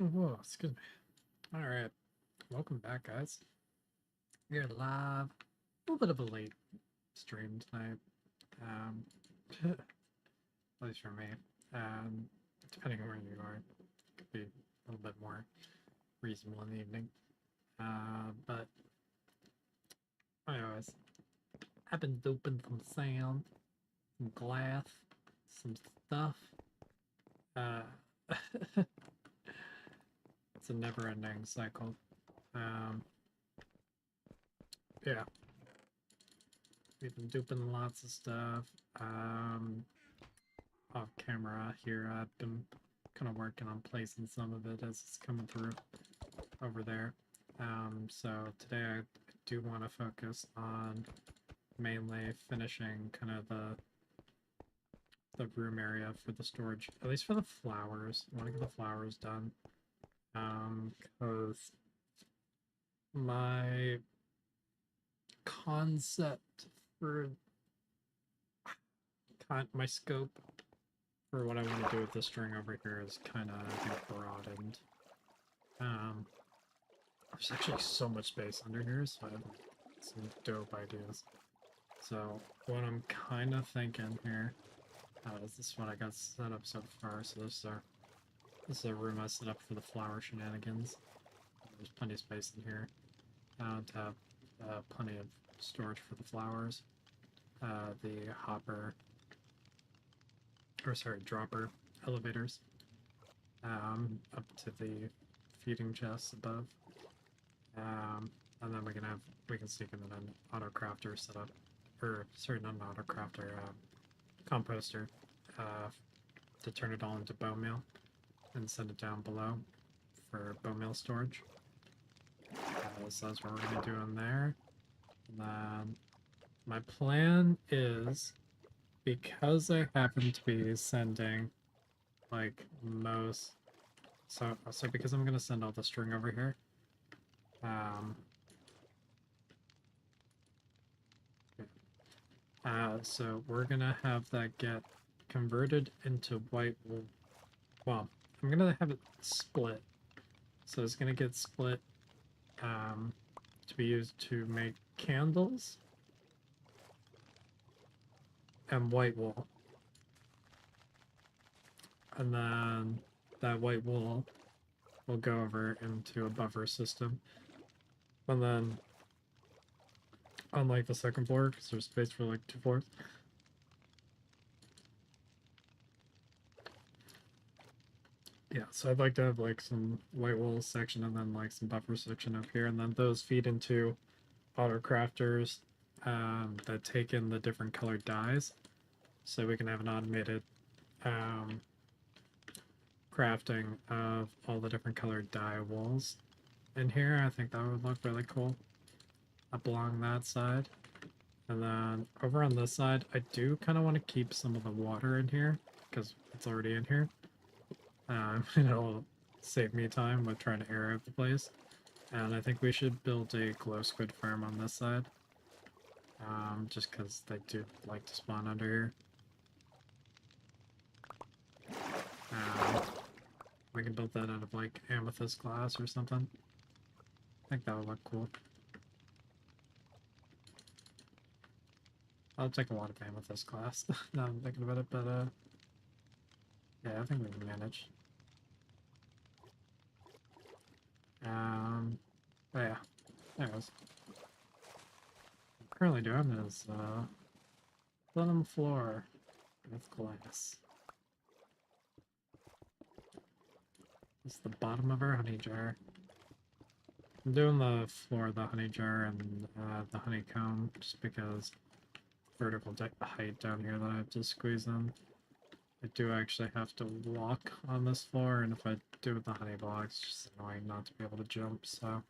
Oh, whoa, excuse me. All right, welcome back, guys. We're live. A little bit of a late stream tonight, um, at least for me. Um, Depending on where you are, it could be a little bit more reasonable in the evening. But anyways, I've been doping some sound, some glass, some stuff. Uh, it's a never-ending cycle. Um, yeah, we've been duping lots of stuff. Um, Off camera here, I've been kind of working on placing some of it as it's coming through over there. So today I do want to focus on mainly finishing kind of the room area for the storage, at least for the flowers. I want to get the flowers done. Because my concept for my scope for what I want to do with the string over here is kind of, I think, broadened. Um, There's actually so much space under here, so I have some dope ideas. So what I'm kind of thinking here is this is what I got set up so far. So this is a room I set up for the flower shenanigans. There's plenty of space in here to have plenty of storage for the flowers. The hopper, or sorry, dropper elevators up to the feeding chests above. And then we can sneak in an auto crafter setup, or sorry, not an auto crafter, composter, to turn it all into bone meal and send it down below for bone meal storage. So that's what we're gonna do in there. And then my plan is, because I happen to be sending like most, so because I'm gonna send all the string over here. So we're gonna have that get converted into white wool. Well, I'm gonna have it split. So it's gonna get split to be used to make candles and white wool. And then that white wool will go over into a buffer system. And then, unlike the second floor, because there's space for like 2 floors, yeah, so I'd like to have like some white wool section and then like some buffer section up here, and then those feed into auto crafters that take in the different colored dyes, so we can have an automated crafting of all the different colored dye wools in here. I think that would look really cool up along that side. And then over on this side, I do kind of want to keep some of the water in here because it's already in here. It'll save me time with trying to air out the place. And I think we should build a glow squid farm on this side. Just because they do like to spawn under here. We can build that out of like amethyst glass or something. I think that would look cool. I'll take a lot of amethyst glass now I'm thinking about it, but yeah, I think we can manage. But yeah, anyways. What I'm currently doing is bottom floor with glass. It's the bottom of our honey jar. I'm doing the floor of the honey jar and the honeycomb just because vertical height down here that I have to squeeze in. I do actually have to walk on this floor, and if I do with the honey block, it's just annoying not to be able to jump, so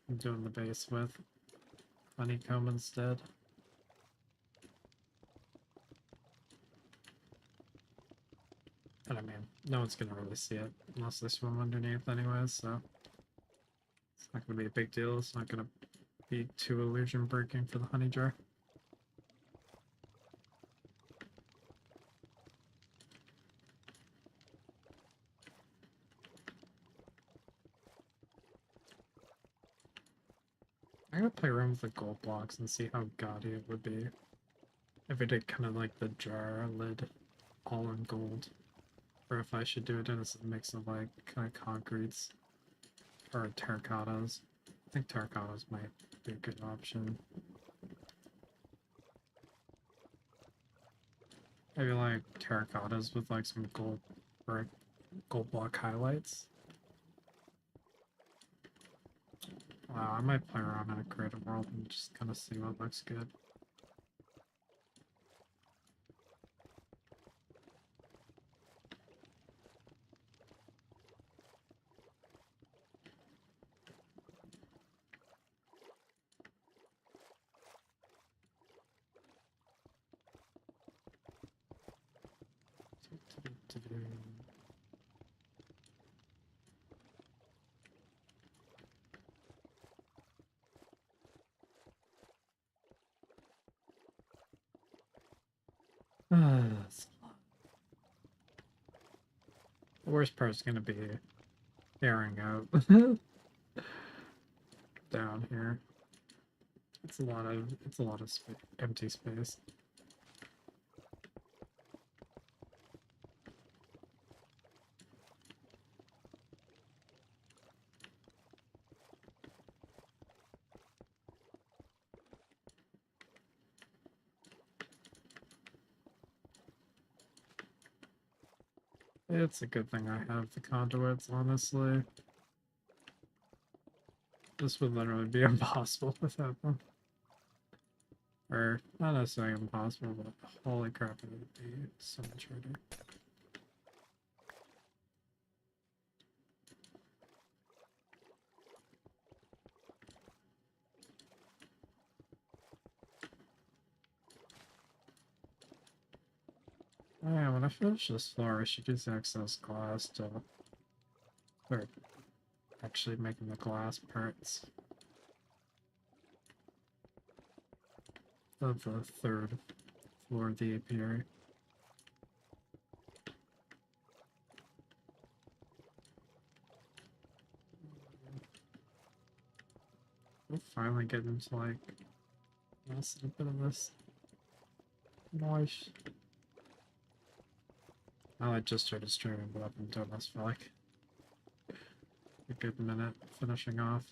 I'm doing the base with honeycomb instead. And I mean, no one's gonna really see it unless they swim underneath anyways, so it's not gonna be a big deal. It's not gonna be too illusion breaking for the honey jar. gotta play around with the gold blocks and see how gaudy it would be if I did kind of like the jar lid all in gold, or if I should do it in a mix of like kind of concretes or terracottas. I think terracottas might be a good option. Maybe like terracottas with like some gold or gold block highlights. Wow, I might play around in a creative world and just kind of see what looks good. That's a lot. The worst part is going to be airing out down here. It's a lot of empty space. It's a good thing I have the conduits, honestly. This would literally be impossible without them. Or, not necessarily impossible, but holy crap, it would be so much harder. Oh yeah, when I finish this floor, I should use excess glass to... or actually making the glass parts of the third floor of the apiary. We'll finally get into like a bit of this noise. I just started streaming, but I've been doing this for like a good minute, finishing off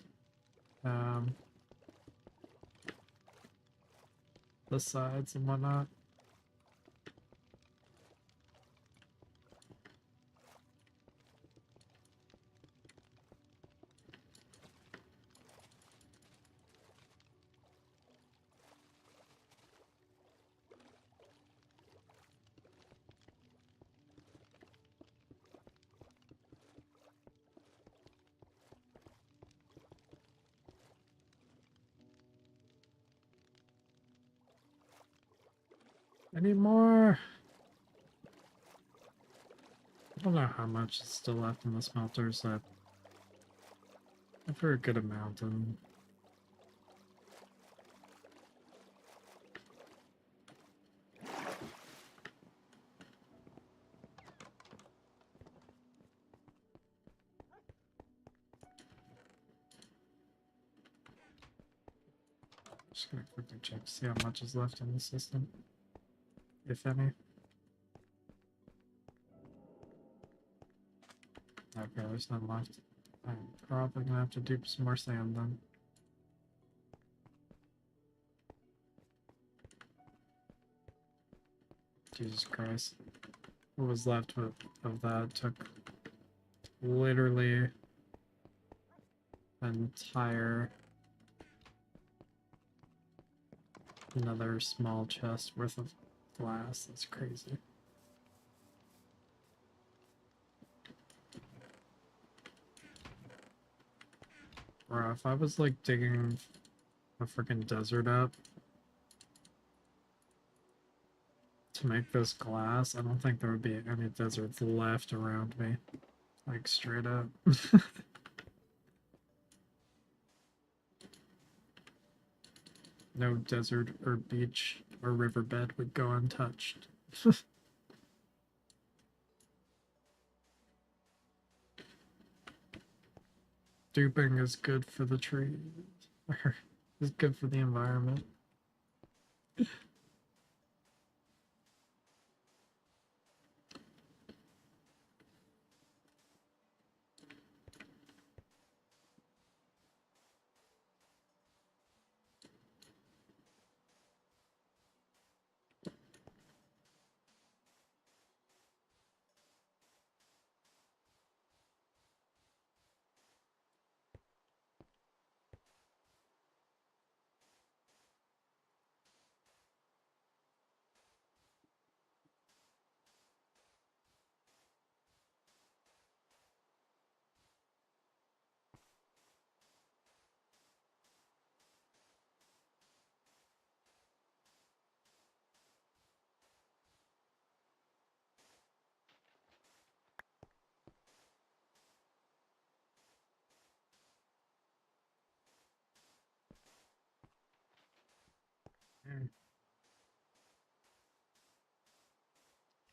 the sides and whatnot. Any more? I don't know how much is still left in the smelters. I've heard a good amount, and just gonna quickly check to see how much is left in the system, if any. Okay, there's none left. I'm probably gonna have to do some more sand then. Jesus Christ. What was left of that took literally an entire another small chest worth of glass. That's crazy. Bro, if I was like digging a freaking desert up to make this glass, I don't think there would be any deserts left around me. Like, straight up. No desert or beach or riverbed would go untouched. Duping is good for the trees. It's good for the environment.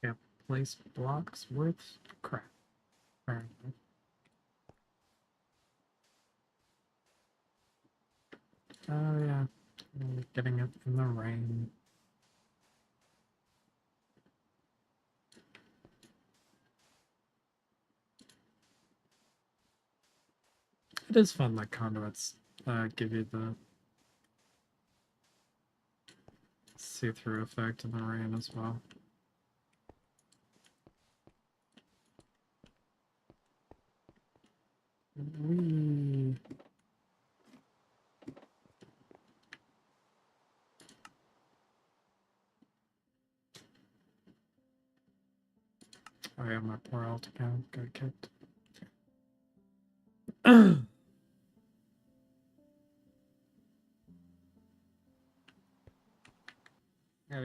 Can't place blocks worth crap. Apparently. Oh yeah, getting it in the rain. It is fun that conduits give you the see-through effect in the rain as well. Whee. Oh yeah, my poor alt account got kicked. Gotta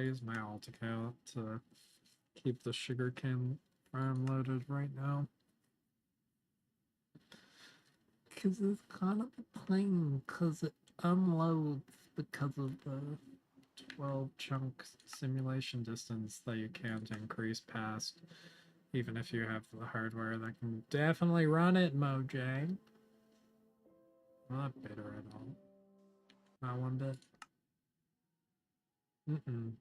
use my alt account to keep the sugarcane farm loaded right now. Because it's kind of a pain, because it unloads because of the 12 chunk simulation distance that you can't increase past, even if you have the hardware that can definitely run it, Mojang. Not bitter at all. Not one bit. Mm-mm.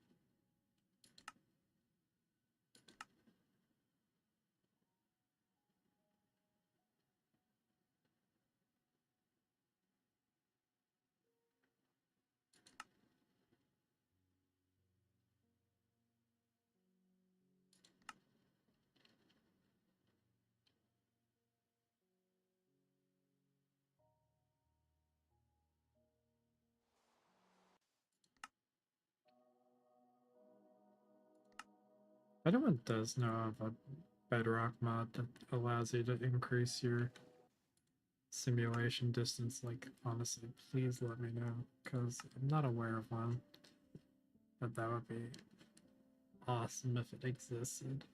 Anyone does know of a Bedrock mod that allows you to increase your simulation distance, like, honestly, please let me know, because I'm not aware of one. But that would be awesome if it existed.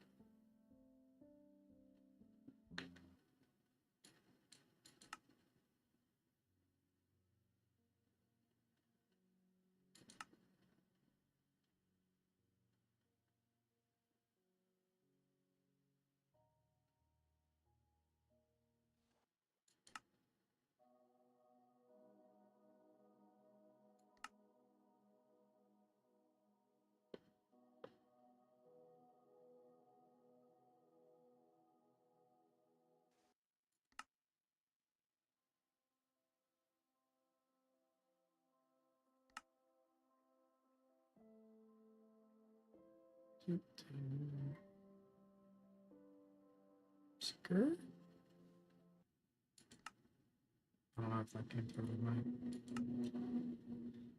Skirt? I don't know if that came through the mic.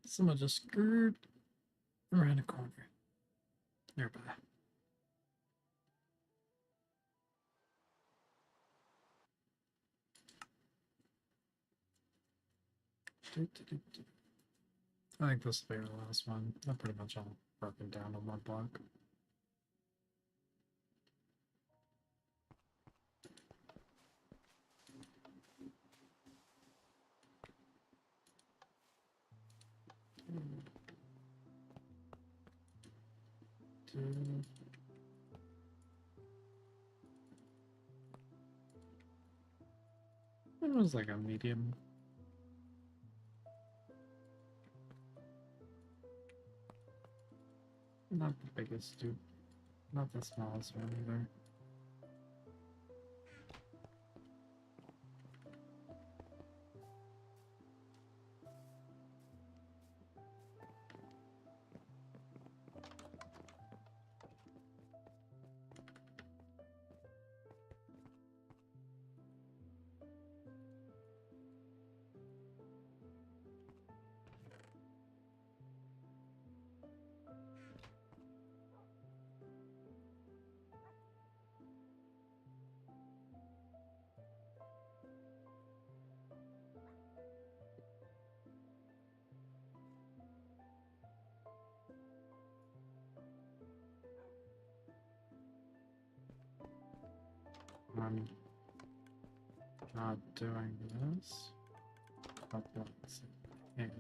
Someone just skirt around a corner nearby. I think this will be our last one. I'm pretty much all broken down on one block. It was like a medium. Not the biggest dude. Not the smallest one either. I'm not doing this. But that's and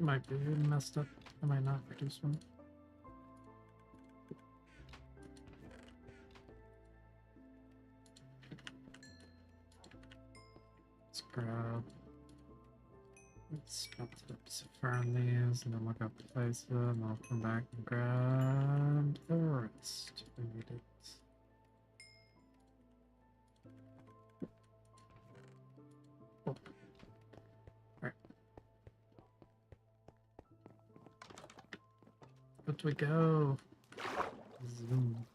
might be messed up. I might not produce one. Let's grab. Let's burn these and then look up the place and I'll come back and grab the rest. We need it. Oh. Alright. Out we go. Zoom.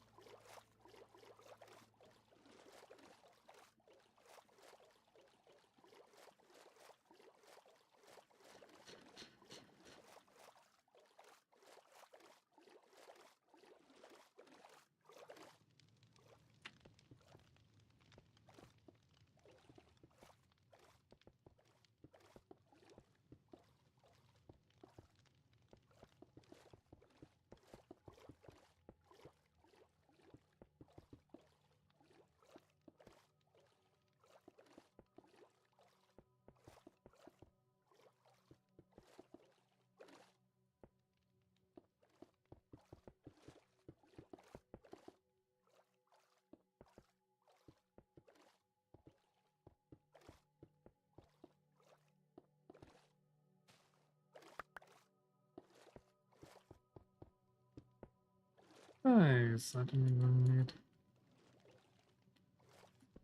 Nice, I didn't even need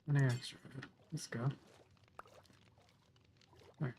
any extra. Let's go. Alright.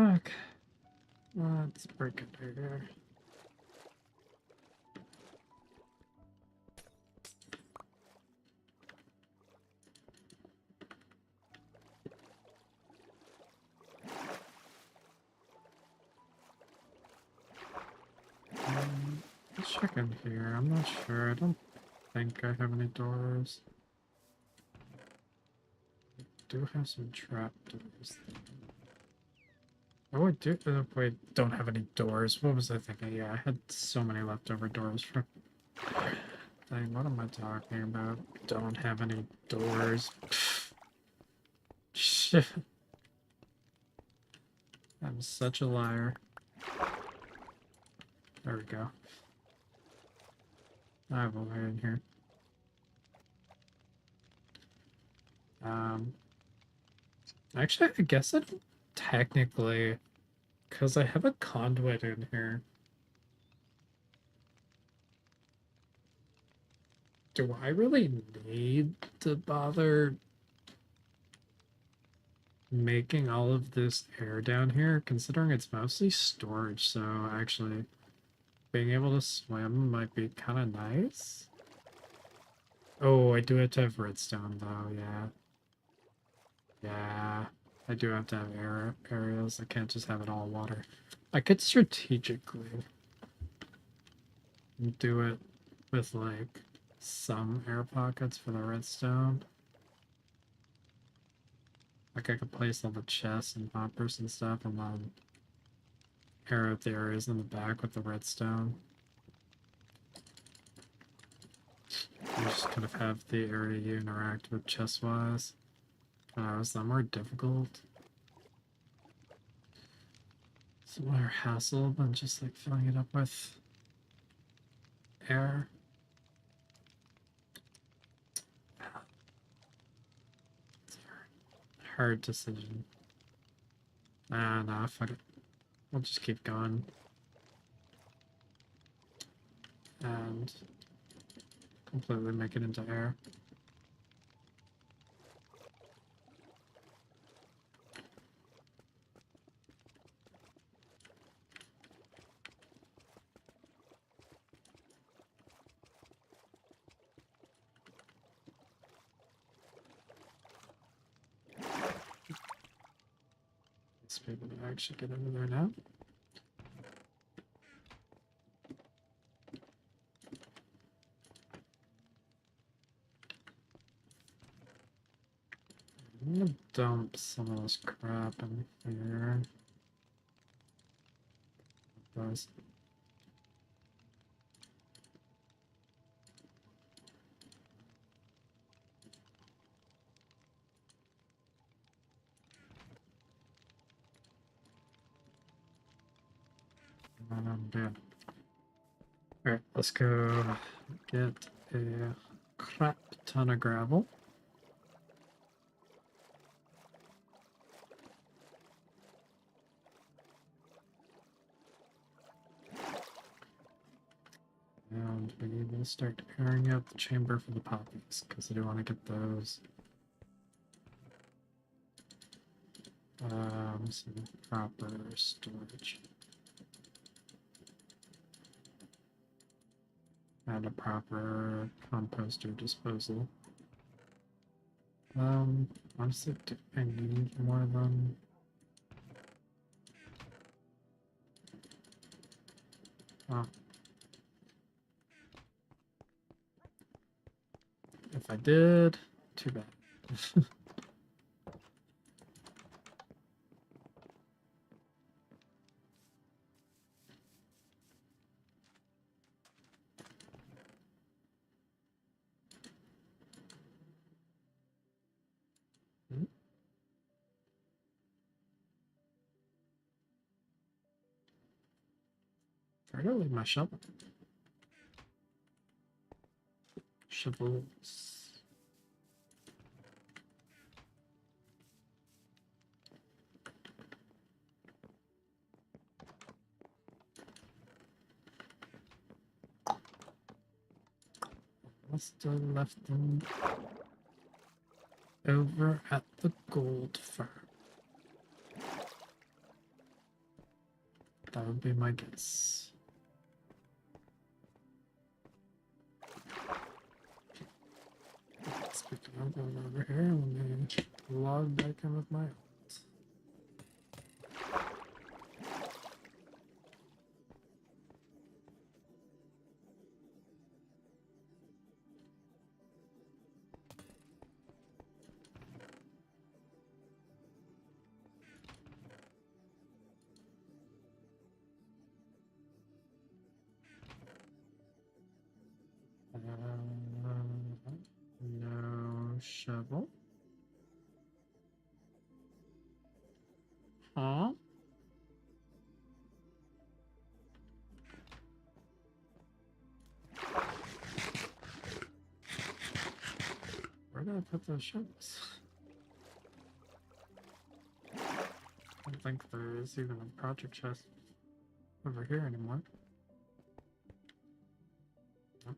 Okay. Let's break it here. Let's check in here. I'm not sure. I don't think I have any doors. I do have some trap doors. Oh, I do. Wait, don't have any doors. What was I thinking? Yeah, I had so many leftover doors from. Dang, what am I talking about? Don't have any doors. Shit. I'm such a liar. There we go. I have a way in here. Actually, I guess I don't technically, because I have a conduit in here. Do I really need to bother making all of this air down here, considering it's mostly storage? So actually, being able to swim might be kind of nice. Oh, I do have to have redstone though, yeah. Yeah, I do have to have air areas. I can't just have it all water. I could strategically do it with like some air pockets for the redstone. Like I could place all the chests and hoppers and stuff and then air out the areas in the back with the redstone. You just kind of have the area you interact with chest-wise. Is that more difficult? It's more hassle than just like filling it up with air. It's a hard decision. Nah, fuck it. We'll just keep going. And completely make it into air. Let's be able to actually get into there now. I'm gonna dump some of this crap in here. Those. And I'm dead. Alright, let's go get a crap ton of gravel. And we need to start airing out the chamber for the poppies, because I do want to get those. Some proper storage. And a proper composter disposal. Honestly, do I need more of them? Oh. If I did, too bad. Where did I leave my shovel? Shovels. Must have left them over at the gold farm. That would be my guess. Speaking of going over here, let me log back in with my ult. No shovel. Huh? Where did I put those shovels? I don't think there is even a project chest over here anymore. Nope.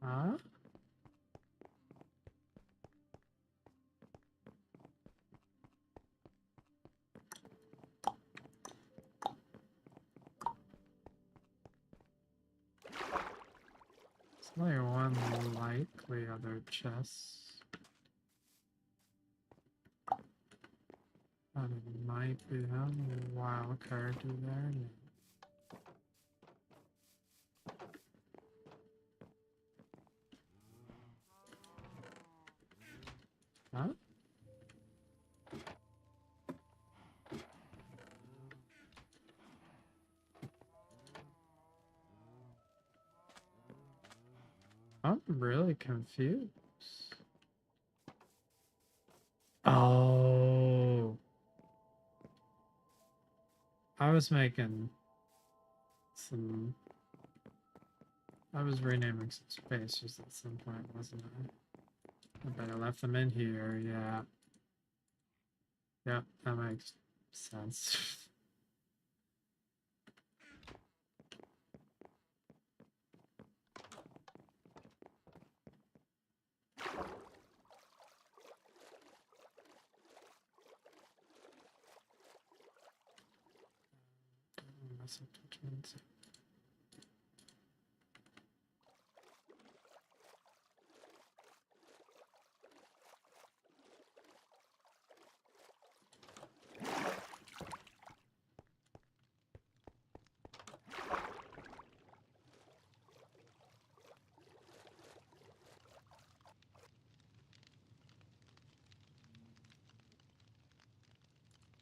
Huh? It's only one likely other chest. That might be a wild card there. Huh? I'm really confused. Oh, I was making some. I was renaming some spaces at some point, wasn't I? I bet I left them in here. Yeah. Yep, that makes sense.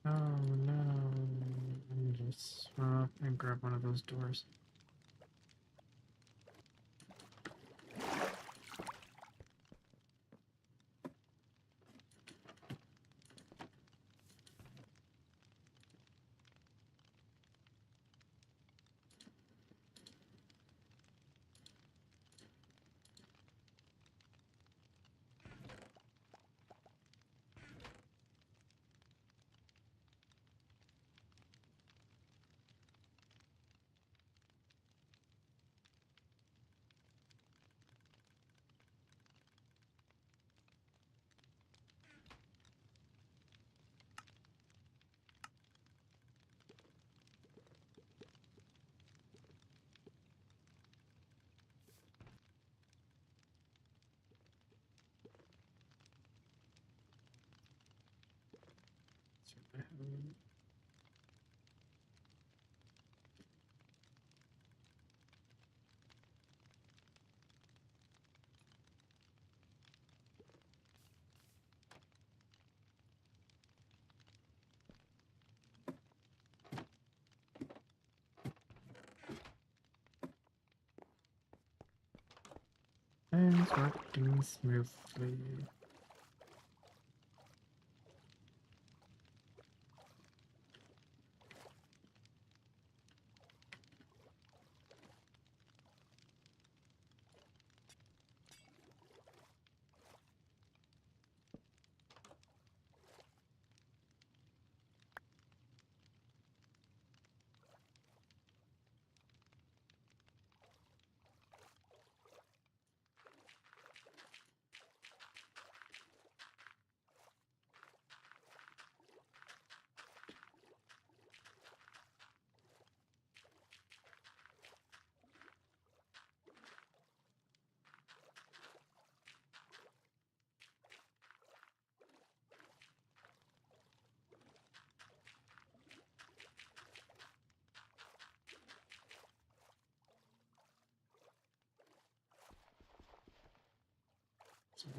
Oh no. Let me just run up and grab one of those doors. Things working smoothly. So,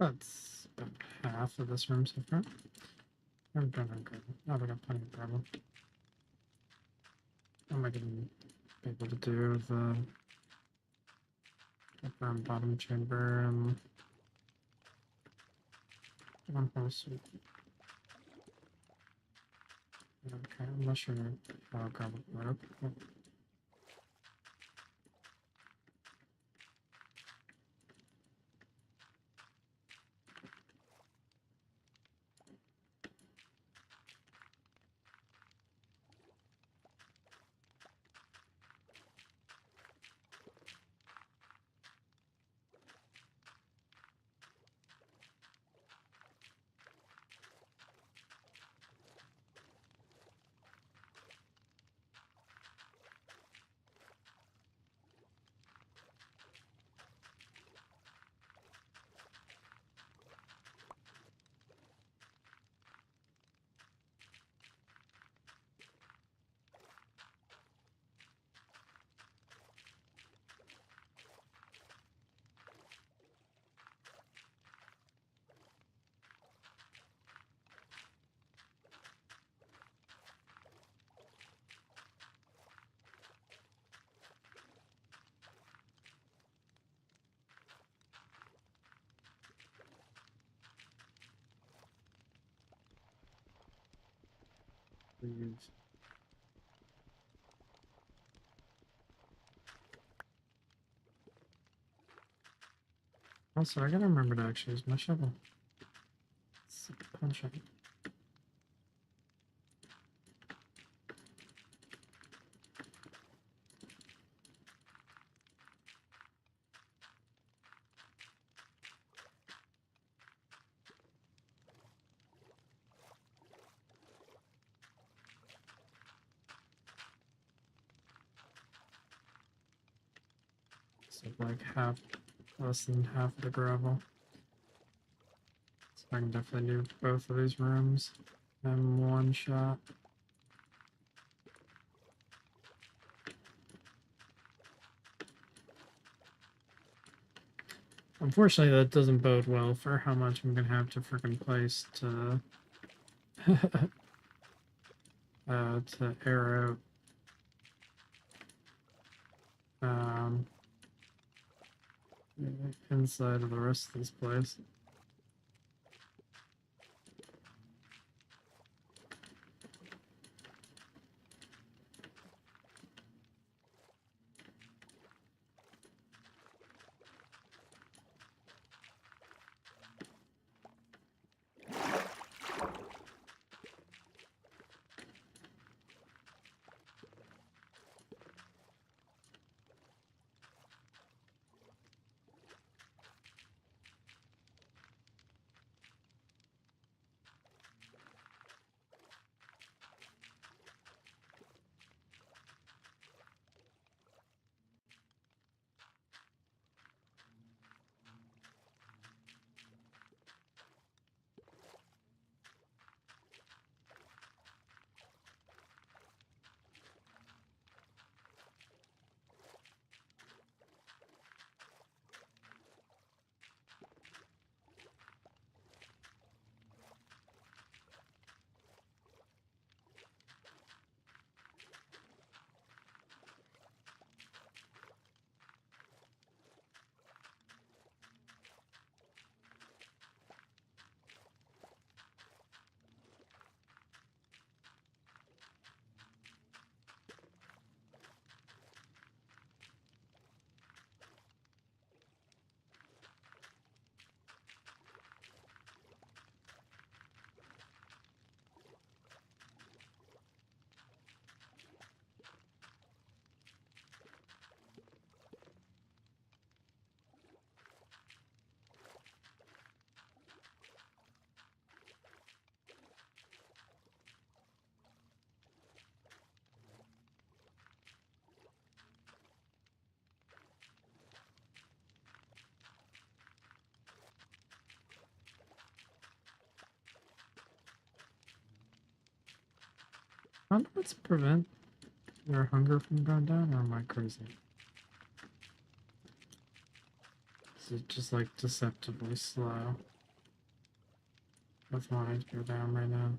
that's about half of this room so far. I'm doing okay. I've got plenty of problem. Am I going to be able to do the upper and bottom chamber and one whole suite? Okay, I'm not sure how I'll grab it up. Please. Also, I gotta remember to actually use my shovel. It's punching. So like half, less than half of the gravel. So I can definitely do both of these rooms in one shot. Unfortunately, that doesn't bode well for how much I'm gonna have to freaking place to to air out inside of the rest of this place. How does this prevent their hunger from going down, or am I crazy? Is it just like deceptively slow? That's wanting to go down right now.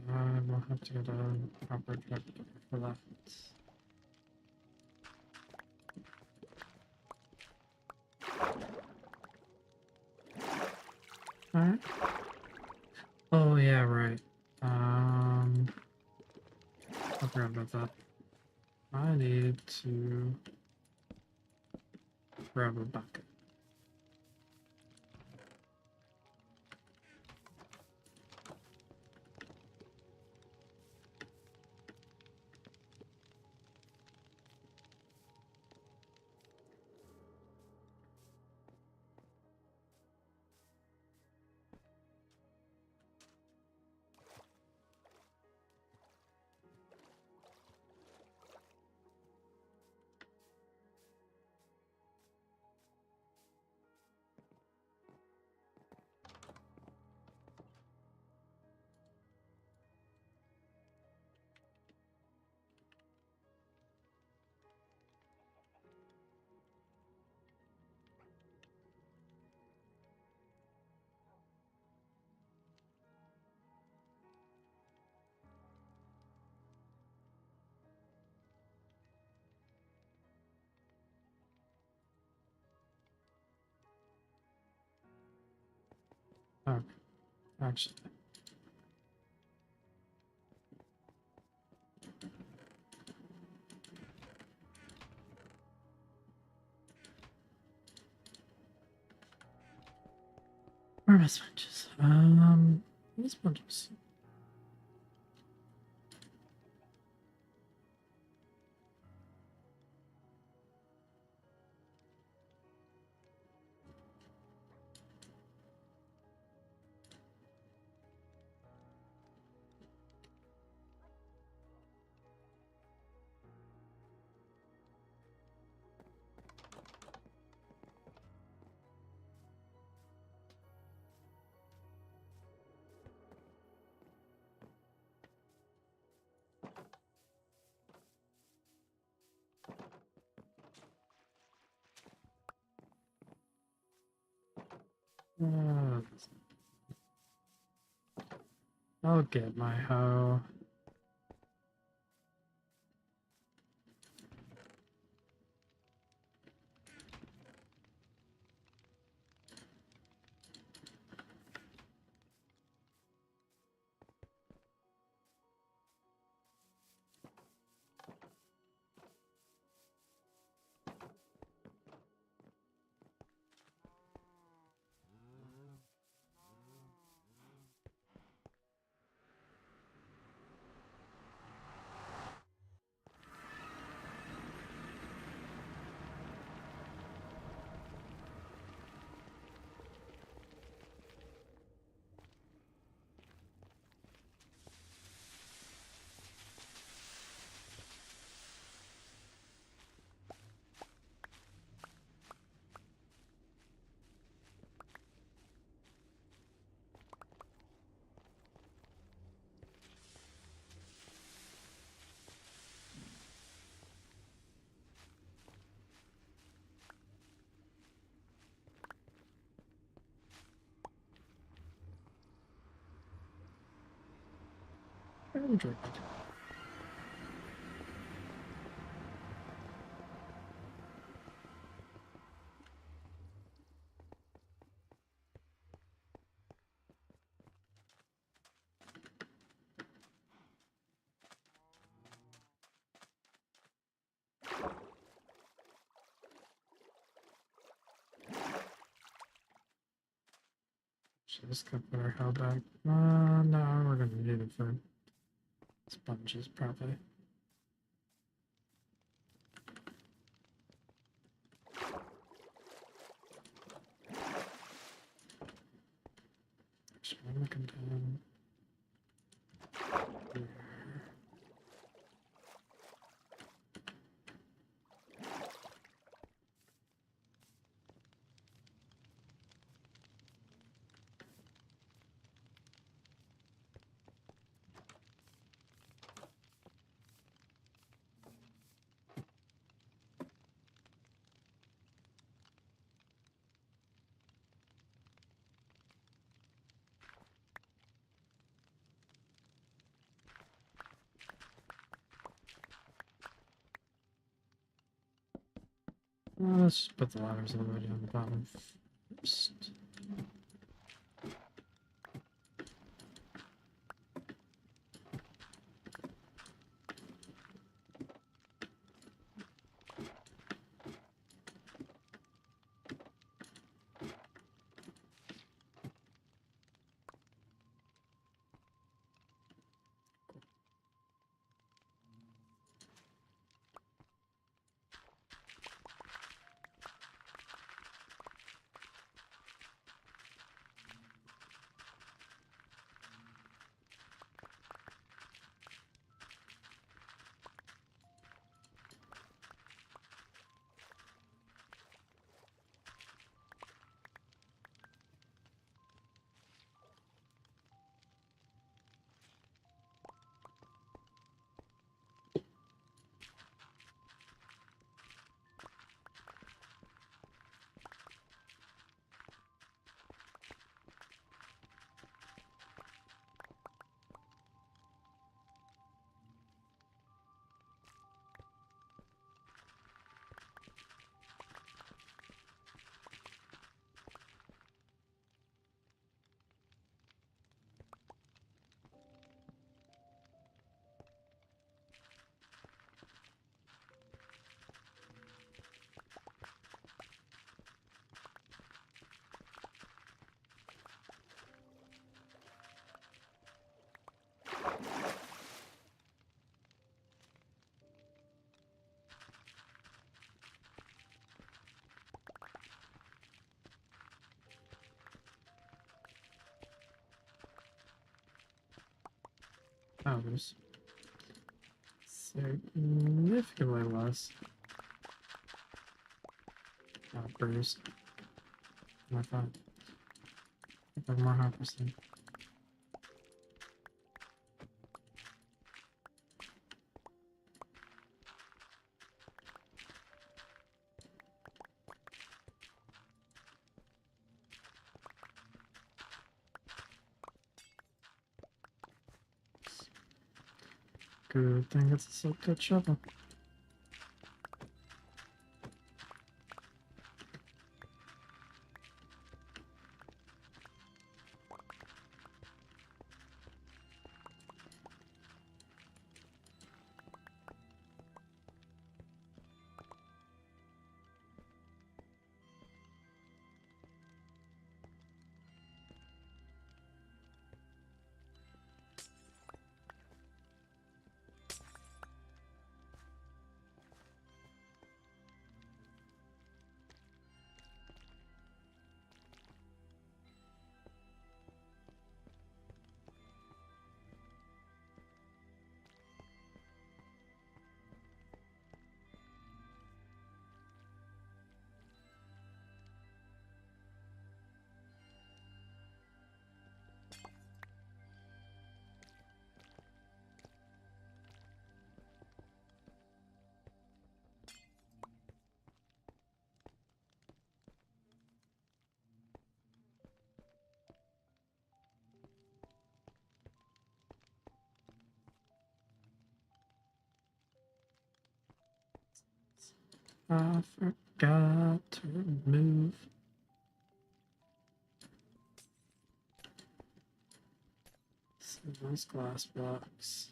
I will have to get a proper truck for that. Alright. Oh yeah, right. I forgot about that. I need to grab a bucket. Oh, actually. Where are my sponges? These sponges. Uh, I'll get my hoe. And drink it. Just gonna put our hoe back. No, we're gonna need it for sponges, probably. Actually, I'm looking down here. Let's just put the ladders all the way down the bottom first. Oh, there's significantly less hoppers than I thought. Like more hoppers than. Good thing it's a silk cut shovel. I forgot to remove some of those glass blocks.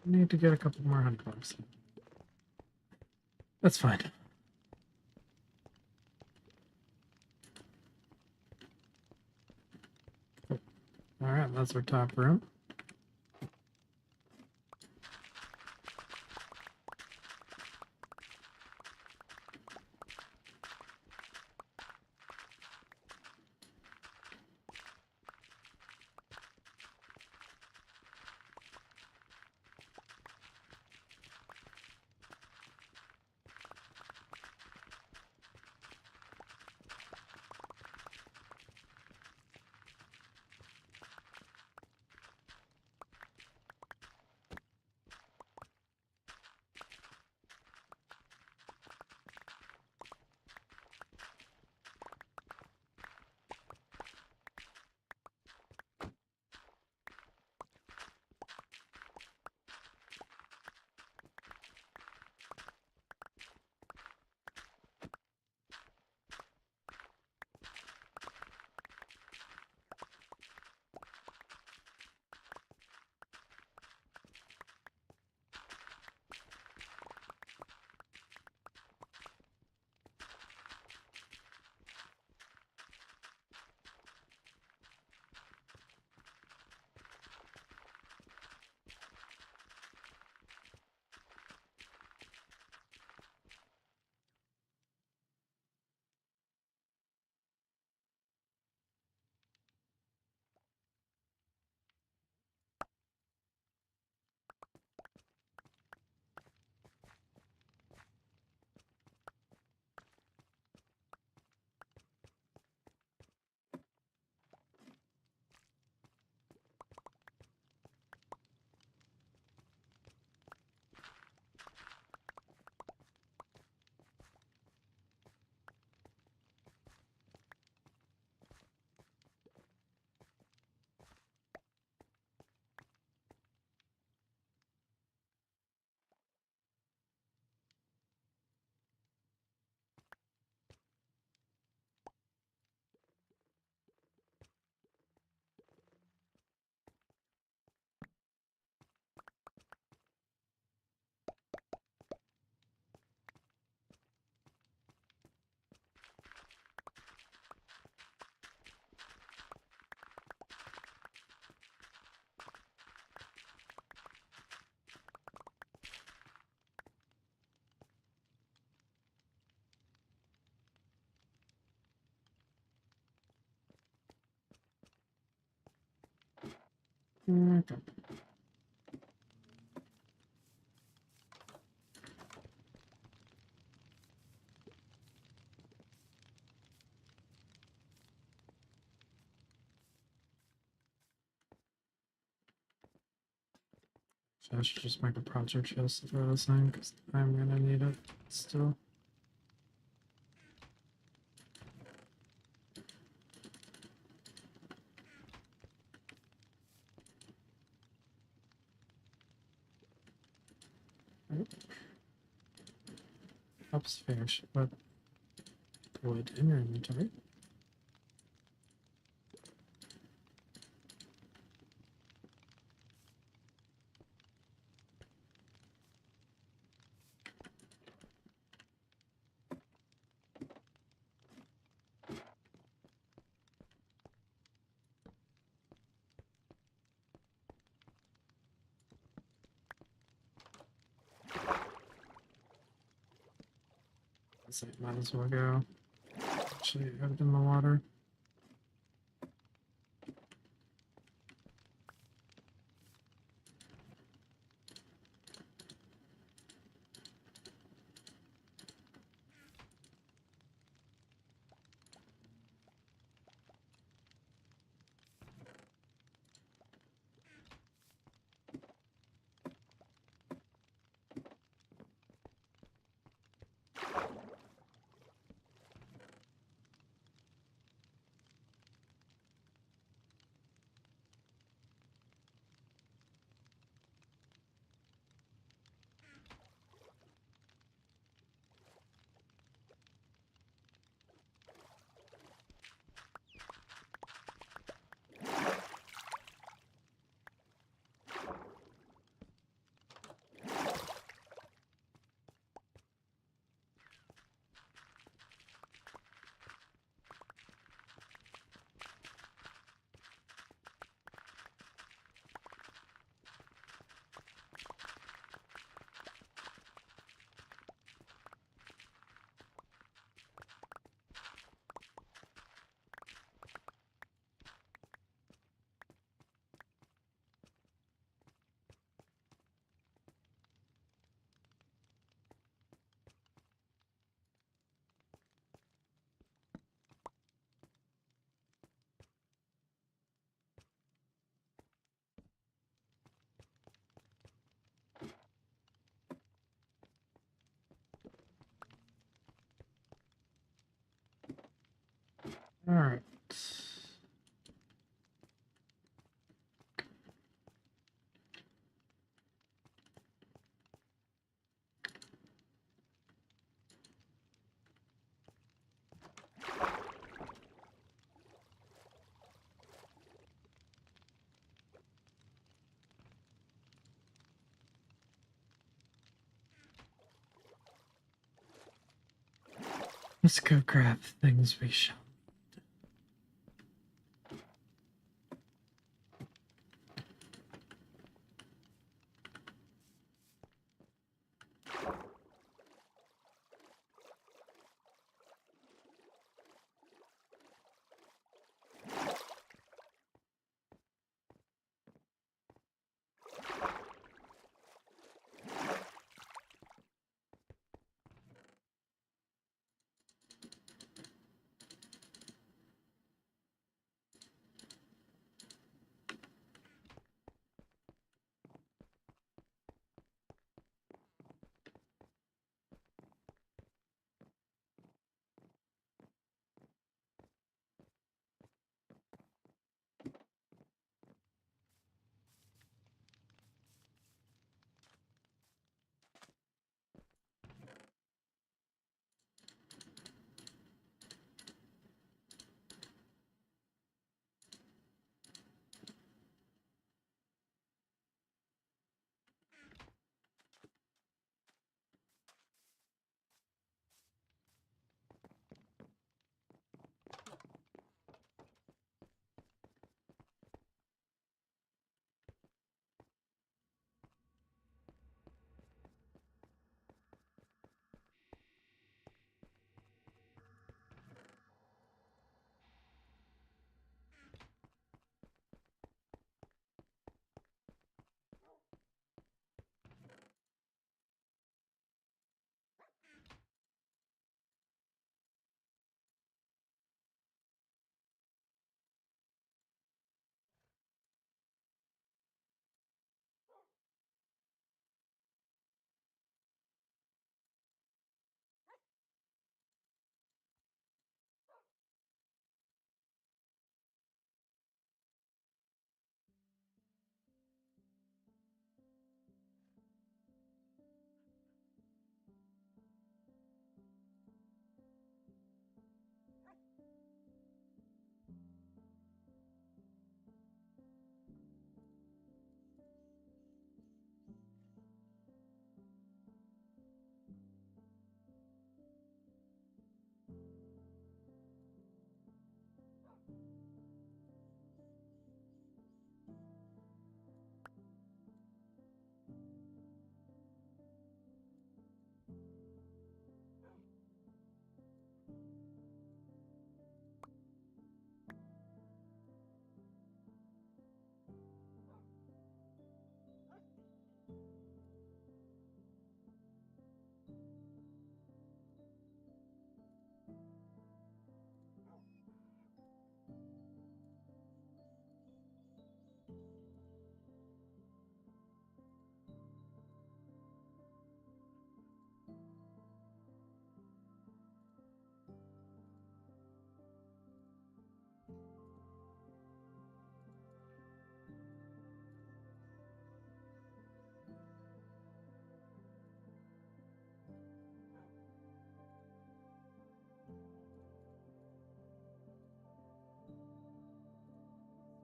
Need to get a couple more honey blocks. That's fine. Cool. All right, that's our top room. Okay. So I should just make a project chest to throw this in because I'm gonna need it still. Upstairs, but wood in your inventory. So might as well go. Actually, have it in the water. All right. Let's go grab things we shall.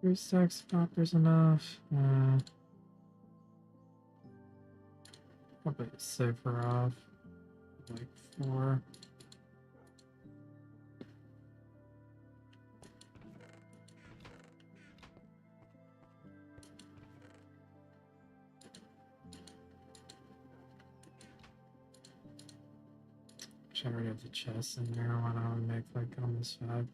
3 stacks of copper's enough. Probably safer off. Like 4. I already have the chest in there. Why don't we make like almost 5?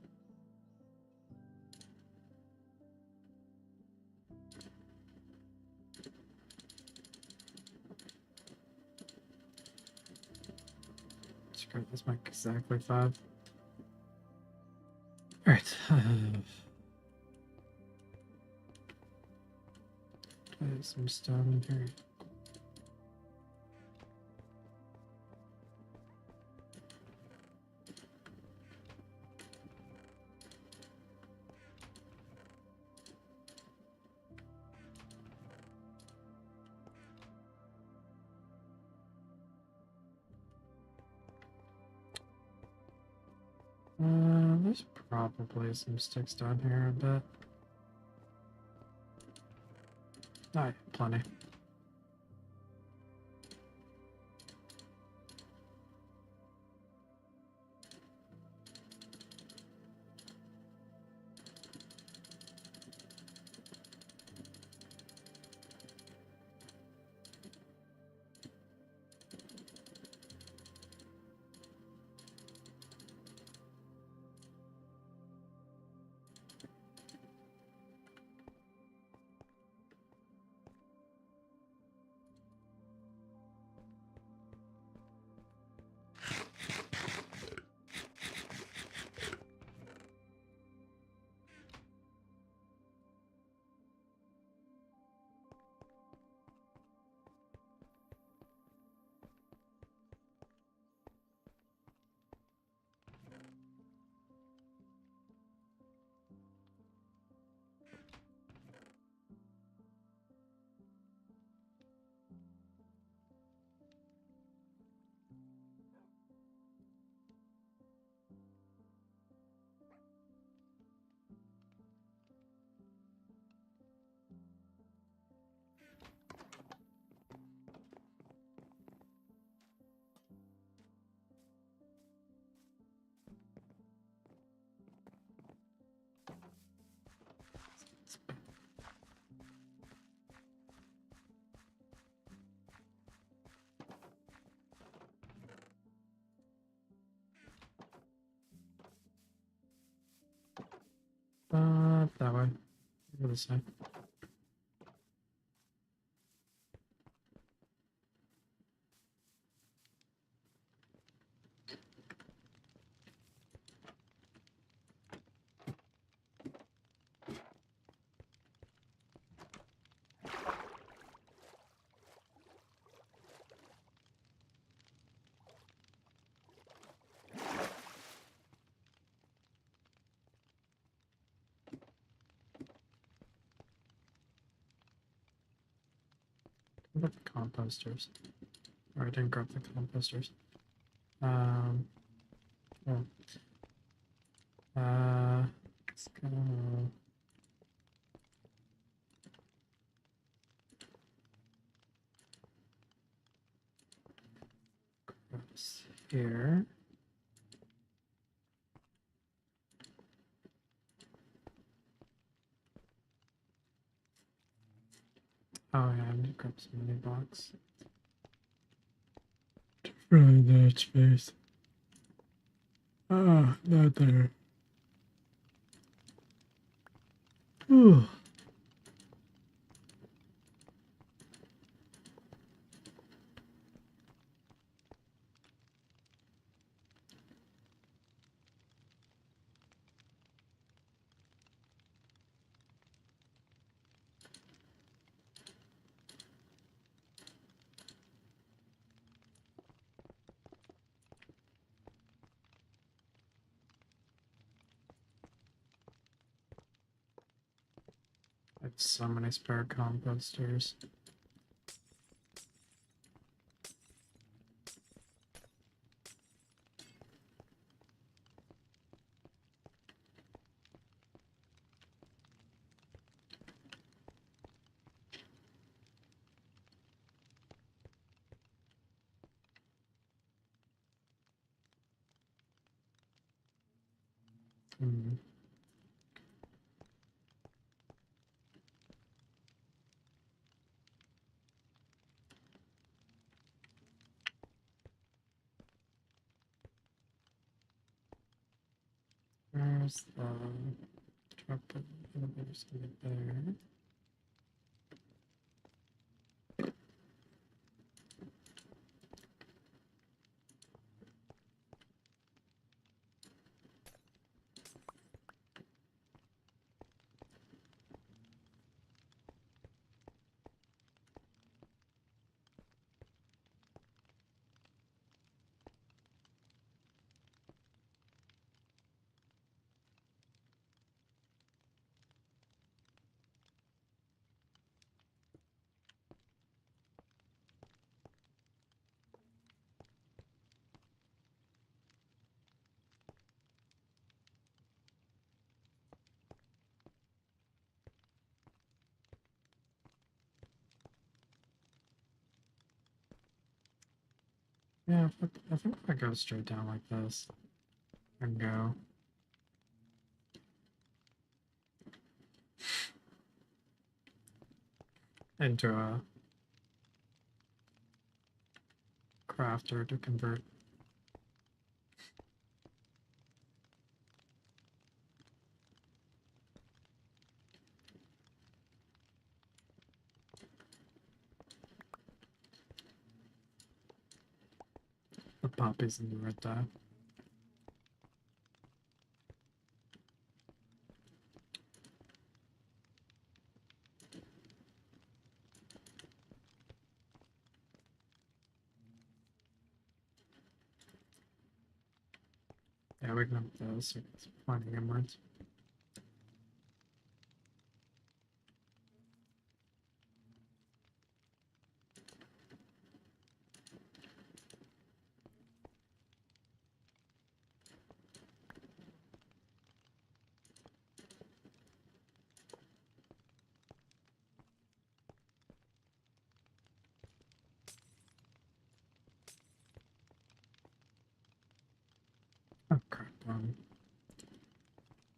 Screw it, let's make exactly 5. Alright. There's some stone in here. There's probably some sticks down here a bit. Alright, plenty. That way. Over this side. What about the composters? Or I didn't grab the composters. Oh. Let's go. Across here. Oh yeah, I need to grab some mini blocks. Fill that space. Ah, not there. Ooh. I have so many spare composters. Hmm. Where's the truck? Elevator's gonna be there. Yeah, I think if I go straight down like this and go into a crafter to convert. The poppies in the red dye. Yeah, we can have those. It's pointing inwards. Oh crap!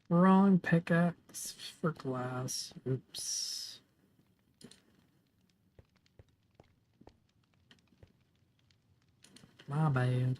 Wrong pickaxe for glass. Oops. My bad.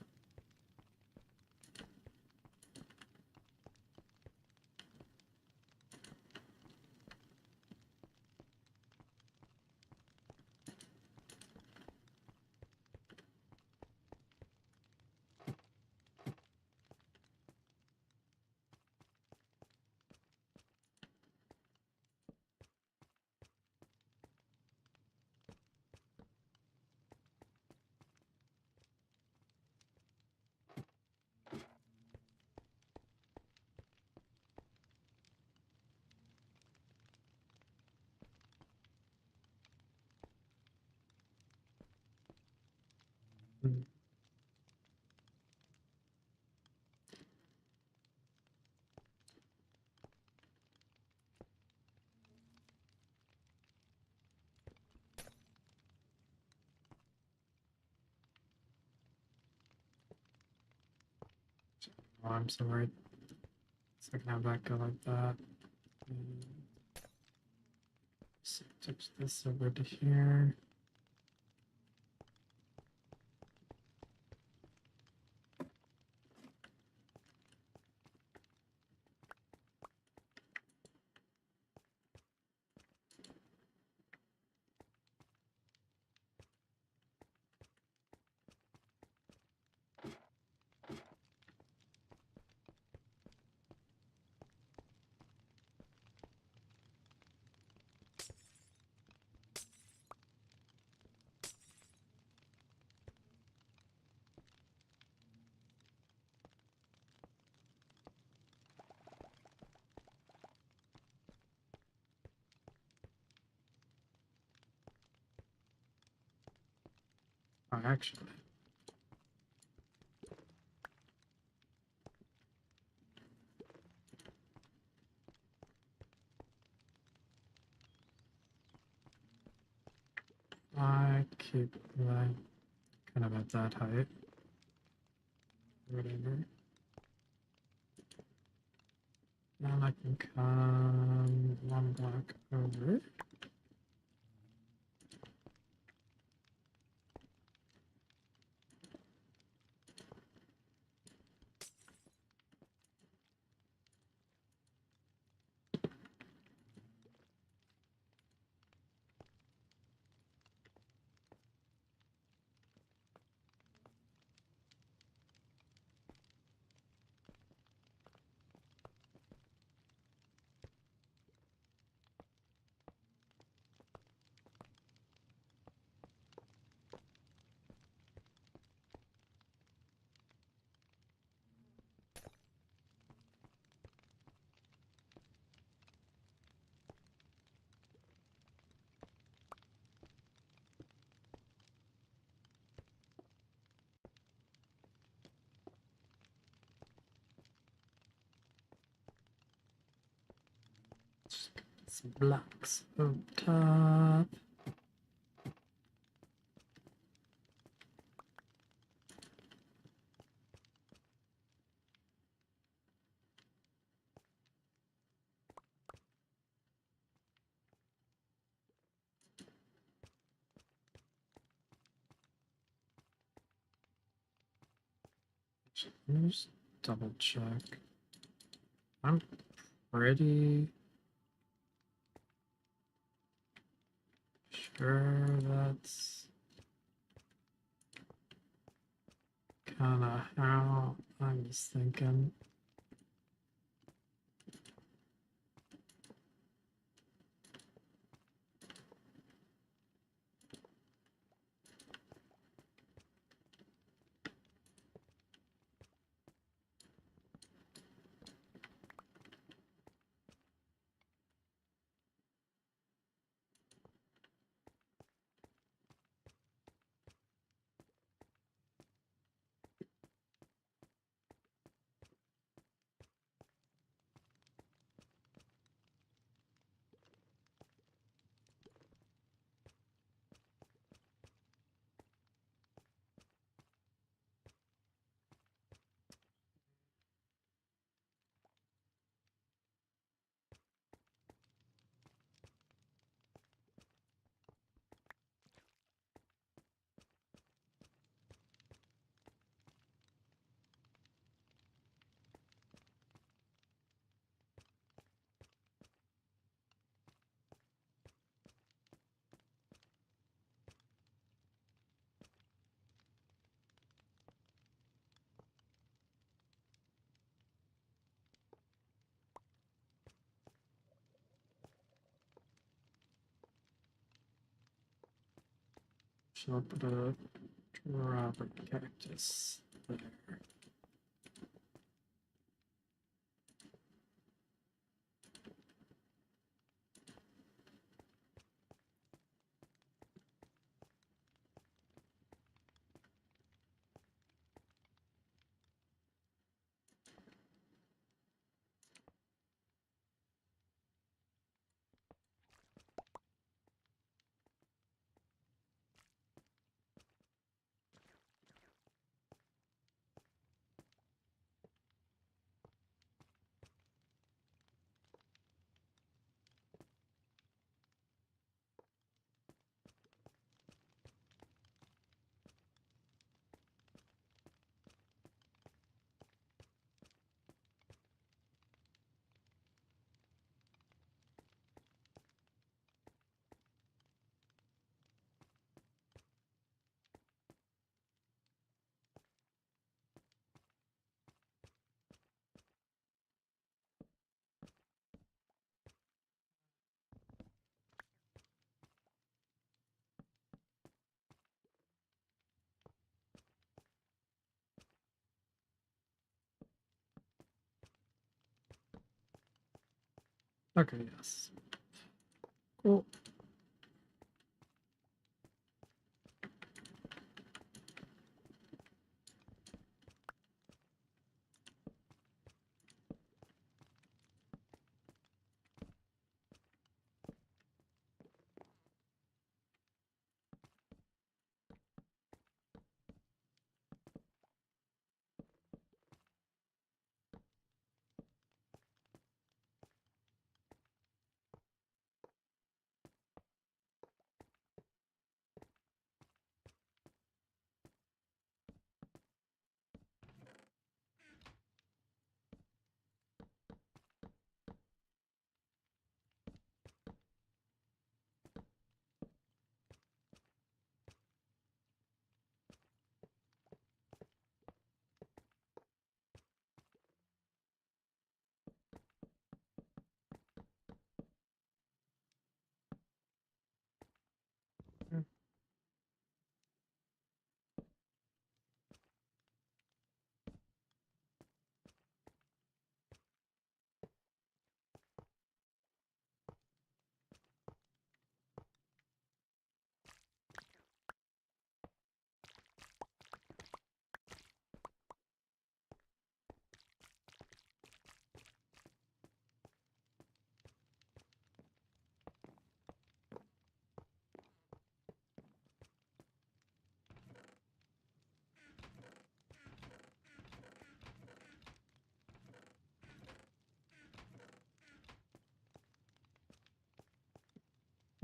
Mm. Oh, I'm so worried. So I can have that go like that. And so touch this over to here. Oh, actually. I keep that kind of at that height. Whatever. And I can come one block over. Some blocks up top. Let me just double check. I'm pretty sure that's kind of how I was thinking. So I'll put a rubber cactus there. Okay, yes. Cool.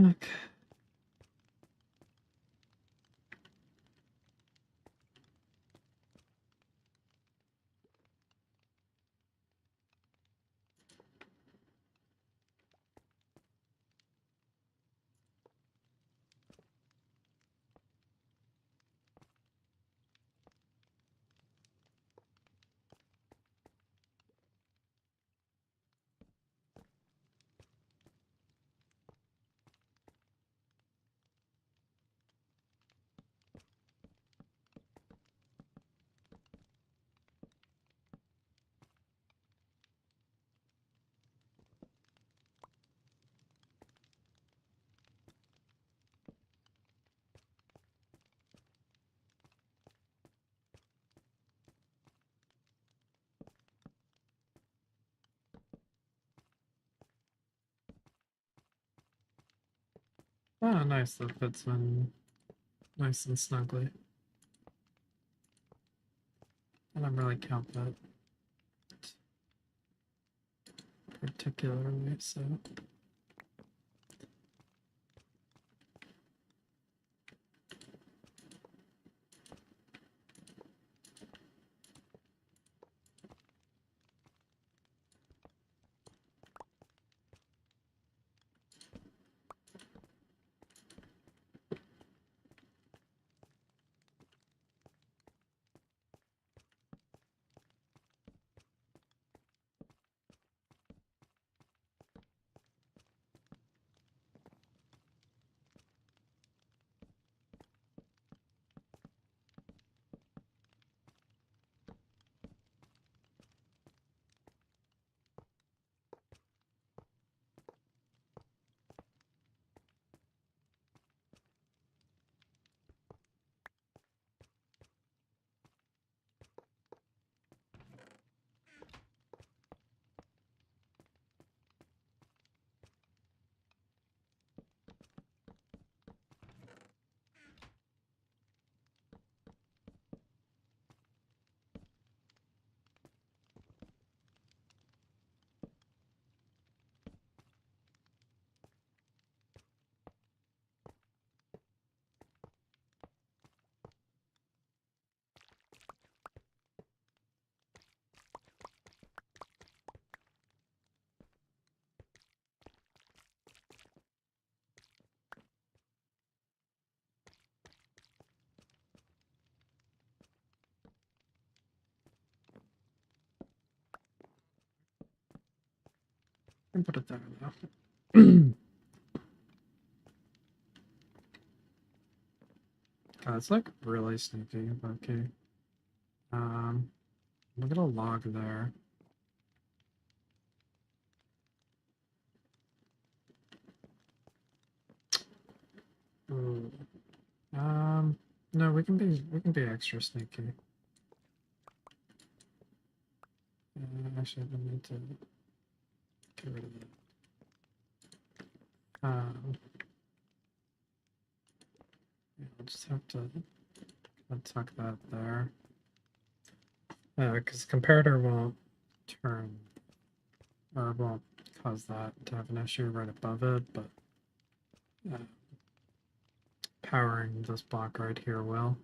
Okay. Oh, nice. That fits in nice and snugly. I don't really count that particularly, so. I can put it there now. God, it's like really sneaky, but okay. Look at a log there. Ooh. No, we can be extra sneaky. Actually, we need to get rid of it. Yeah, I'll just have to tuck that there. Because comparator won't turn, or won't cause that to have an issue right above it, but powering this block right here will.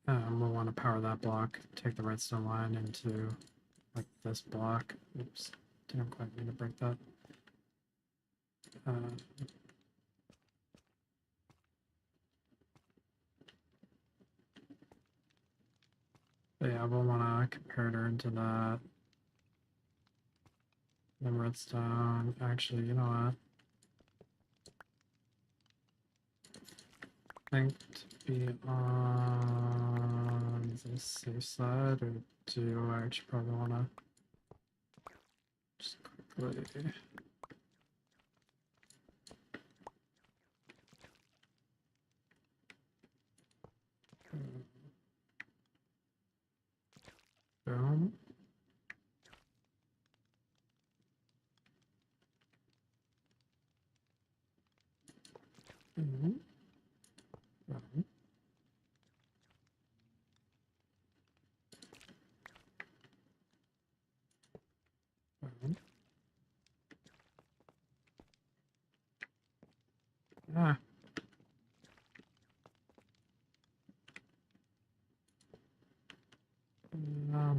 We'll want to power that block, take the redstone line into like this block. Oops, didn't quite mean to break that. But yeah, we'll want to comparator into that. Then redstone. Actually, you know what? I think to be on the safe side, or do I actually probably want to just quickly. Boom. Boom. Boom. Boom.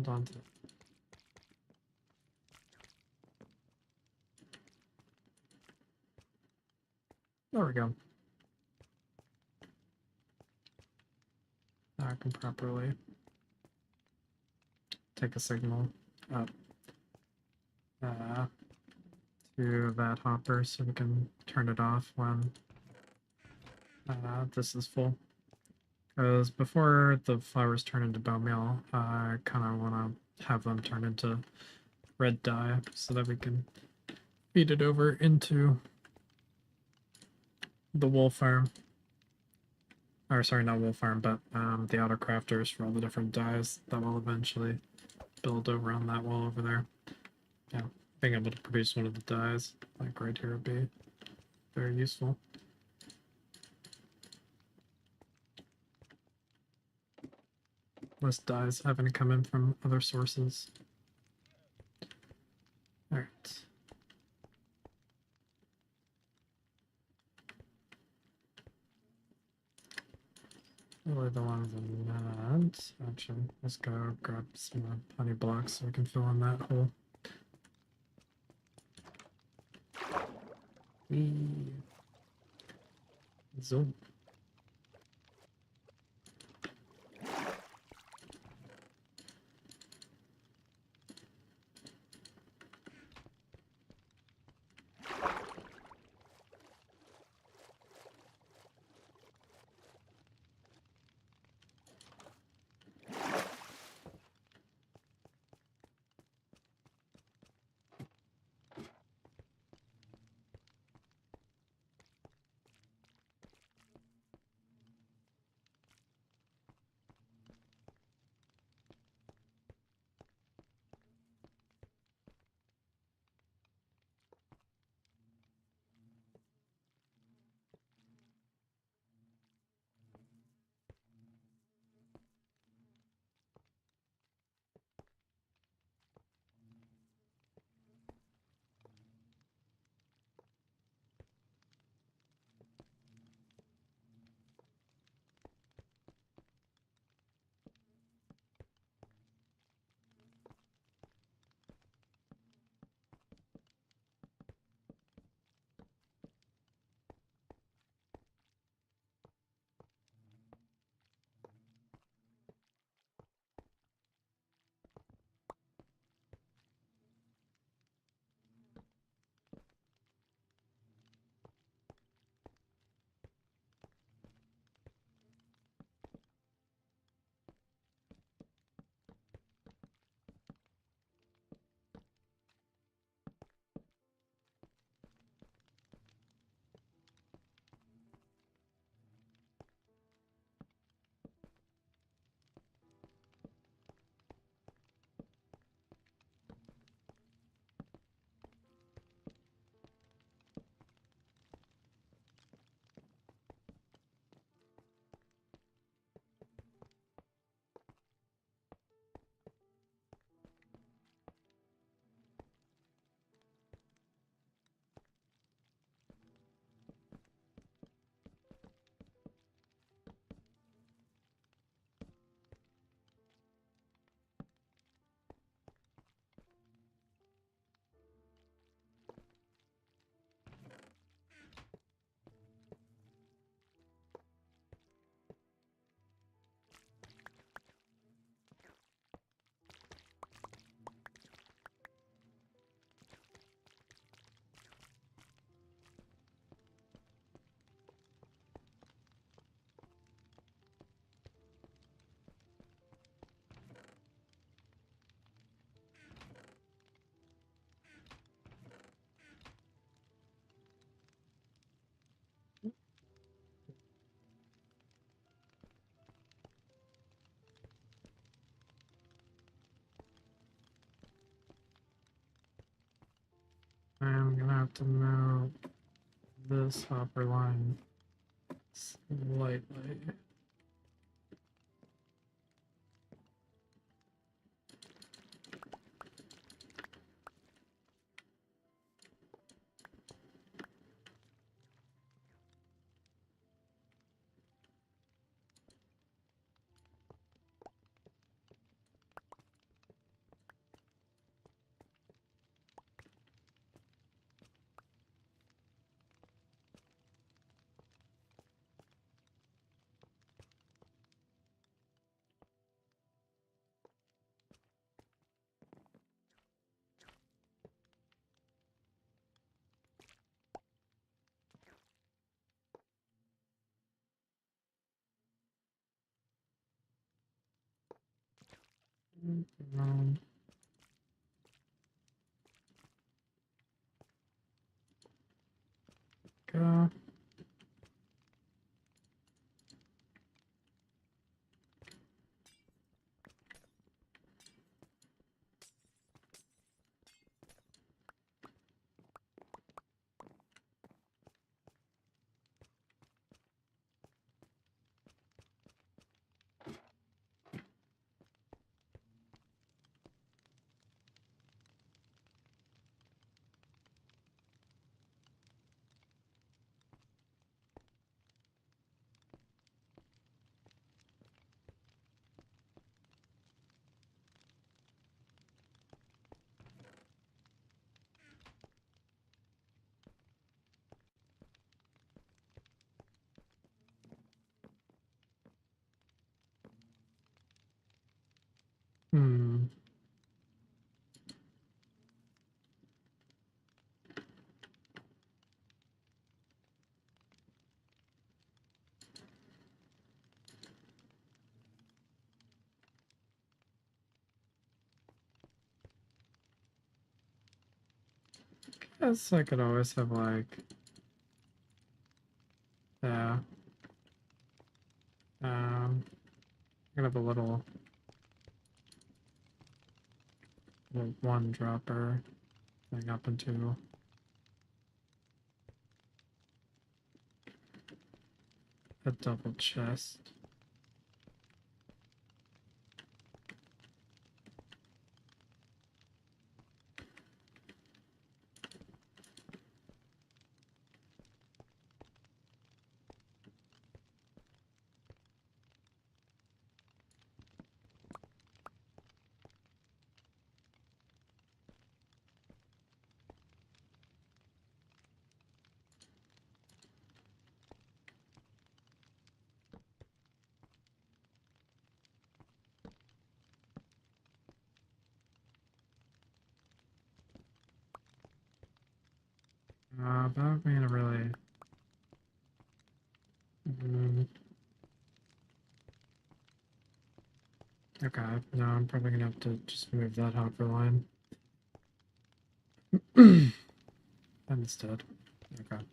hold on to it. There we go. Now I can properly take a signal up to that hopper so we can turn it off when this is full. Because before the flowers turn into bone meal, I kind of want to have them turn into red dye so that we can feed it over into the wool farm. Or sorry, not wool farm, but the auto crafters for all the different dyes that will eventually build over on that wall over there. Yeah, being able to produce one of the dyes, like right here, would be very useful. Less dyes having to come in from other sources. Alright. Really the ones in that. Actually, let's go grab some more honey blocks so we can fill in that hole. Zoom. I'm gonna have to move this hopper line slightly. Go. Hmm. Guess I could always have like, yeah. I could have a little one dropper thing up into a double chest. That would be a really. Mm, okay, no, I'm probably gonna have to just move that hopper line instead. Okay.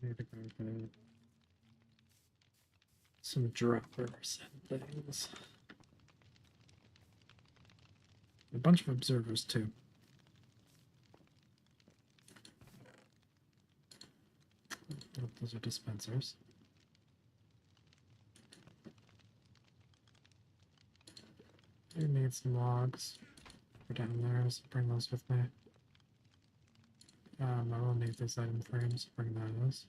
I need to go get some droppers and things. A bunch of observers too. Oh, those are dispensers. I need some logs. Go down there, so bring those with me. I will need these item frames, bring those.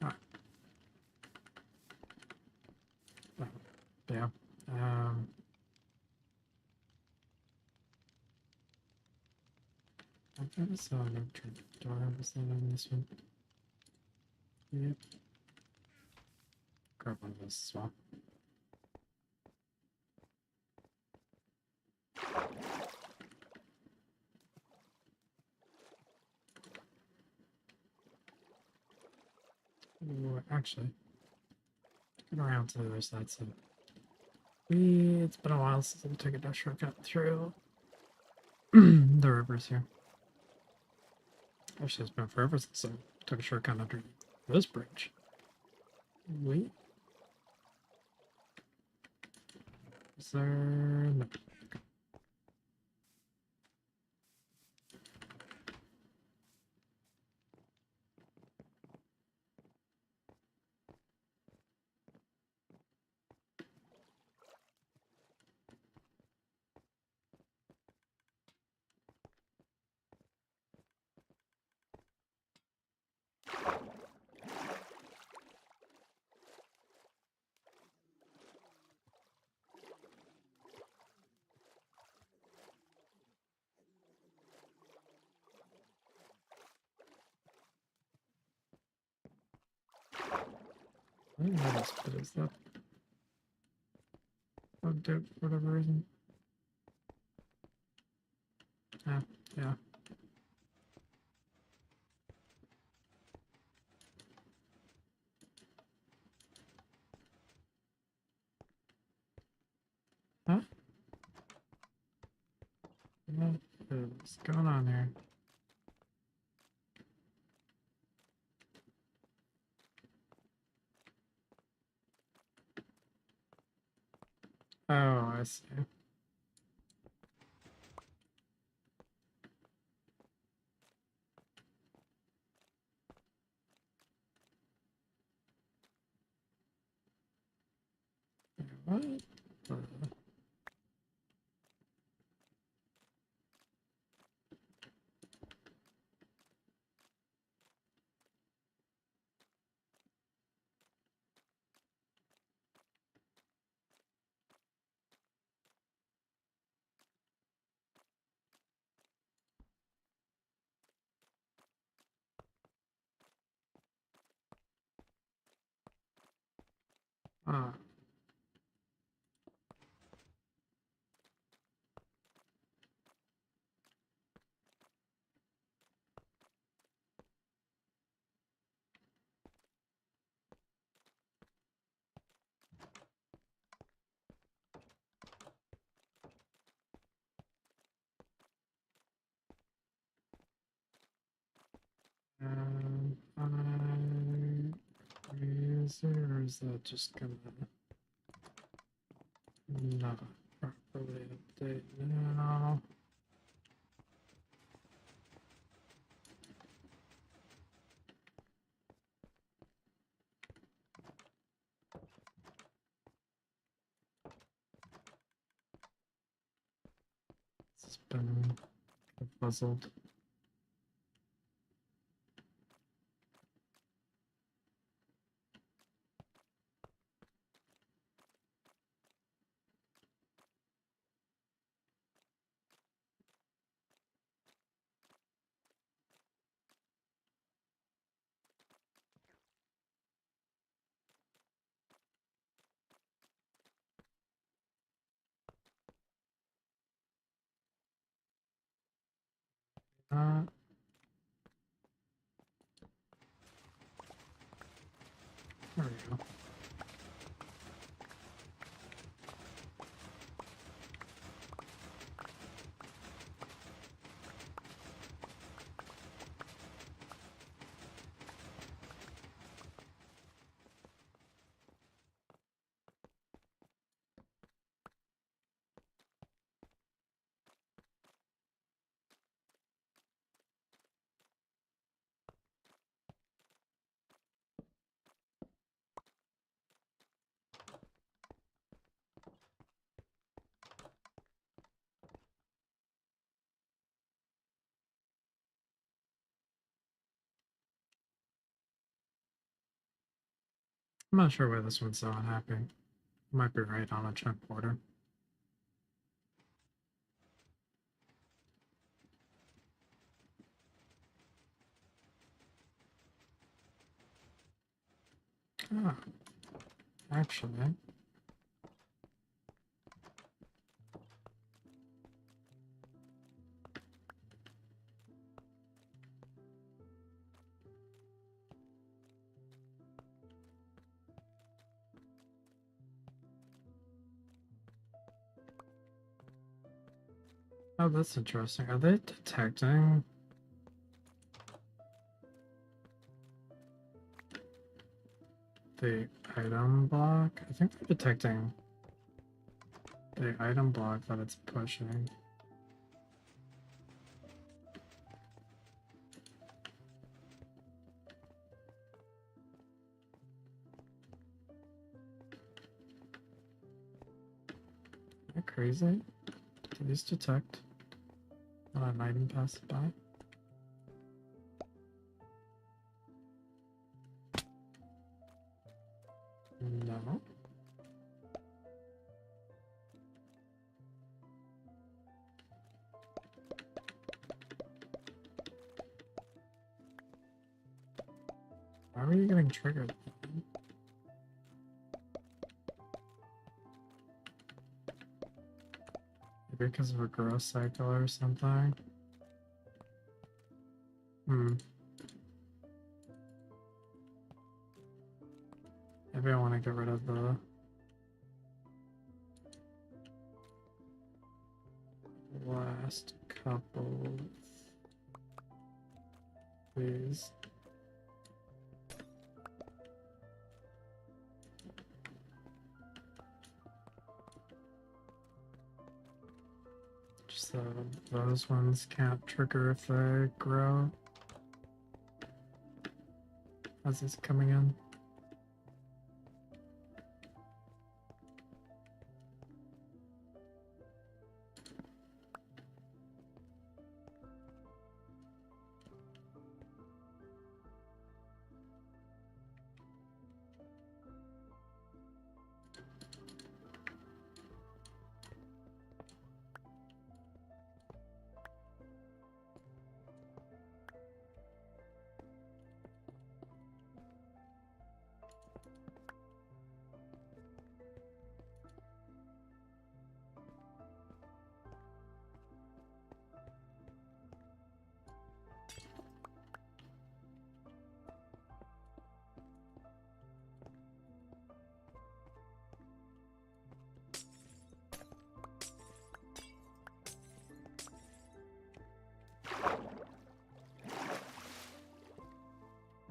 Ah, oh, yeah. I thought I saw an door. Was that on this one? Yep. Grab one of those as well. Ooh, actually, get around to the other side so It's been a while since I've taken a shortcut through the rivers here. Actually, it's been forever since I took a shortcut under this bridge. Wait. Is there... No. I don't know this, but is that bugged out for whatever reason? Yeah, yeah. Huh? What is going on here? Oh, I see. What? Ah. Is there, or is that just gonna not properly update now? It's been puzzled. Uh, there we go. I'm not sure why this one's so unhappy. Might be right on a chunk border. Ah, actually. Oh, that's interesting. Are they detecting? The item block? I think they're detecting the item block that it's pushing. Am I crazy? Do these detect when an item passes by? No. Why are you getting triggered? Maybe because of a growth cycle or something? Hmm. Maybe I want to get rid of the last couple of these. Just so those ones can't trigger if they grow as it's coming in.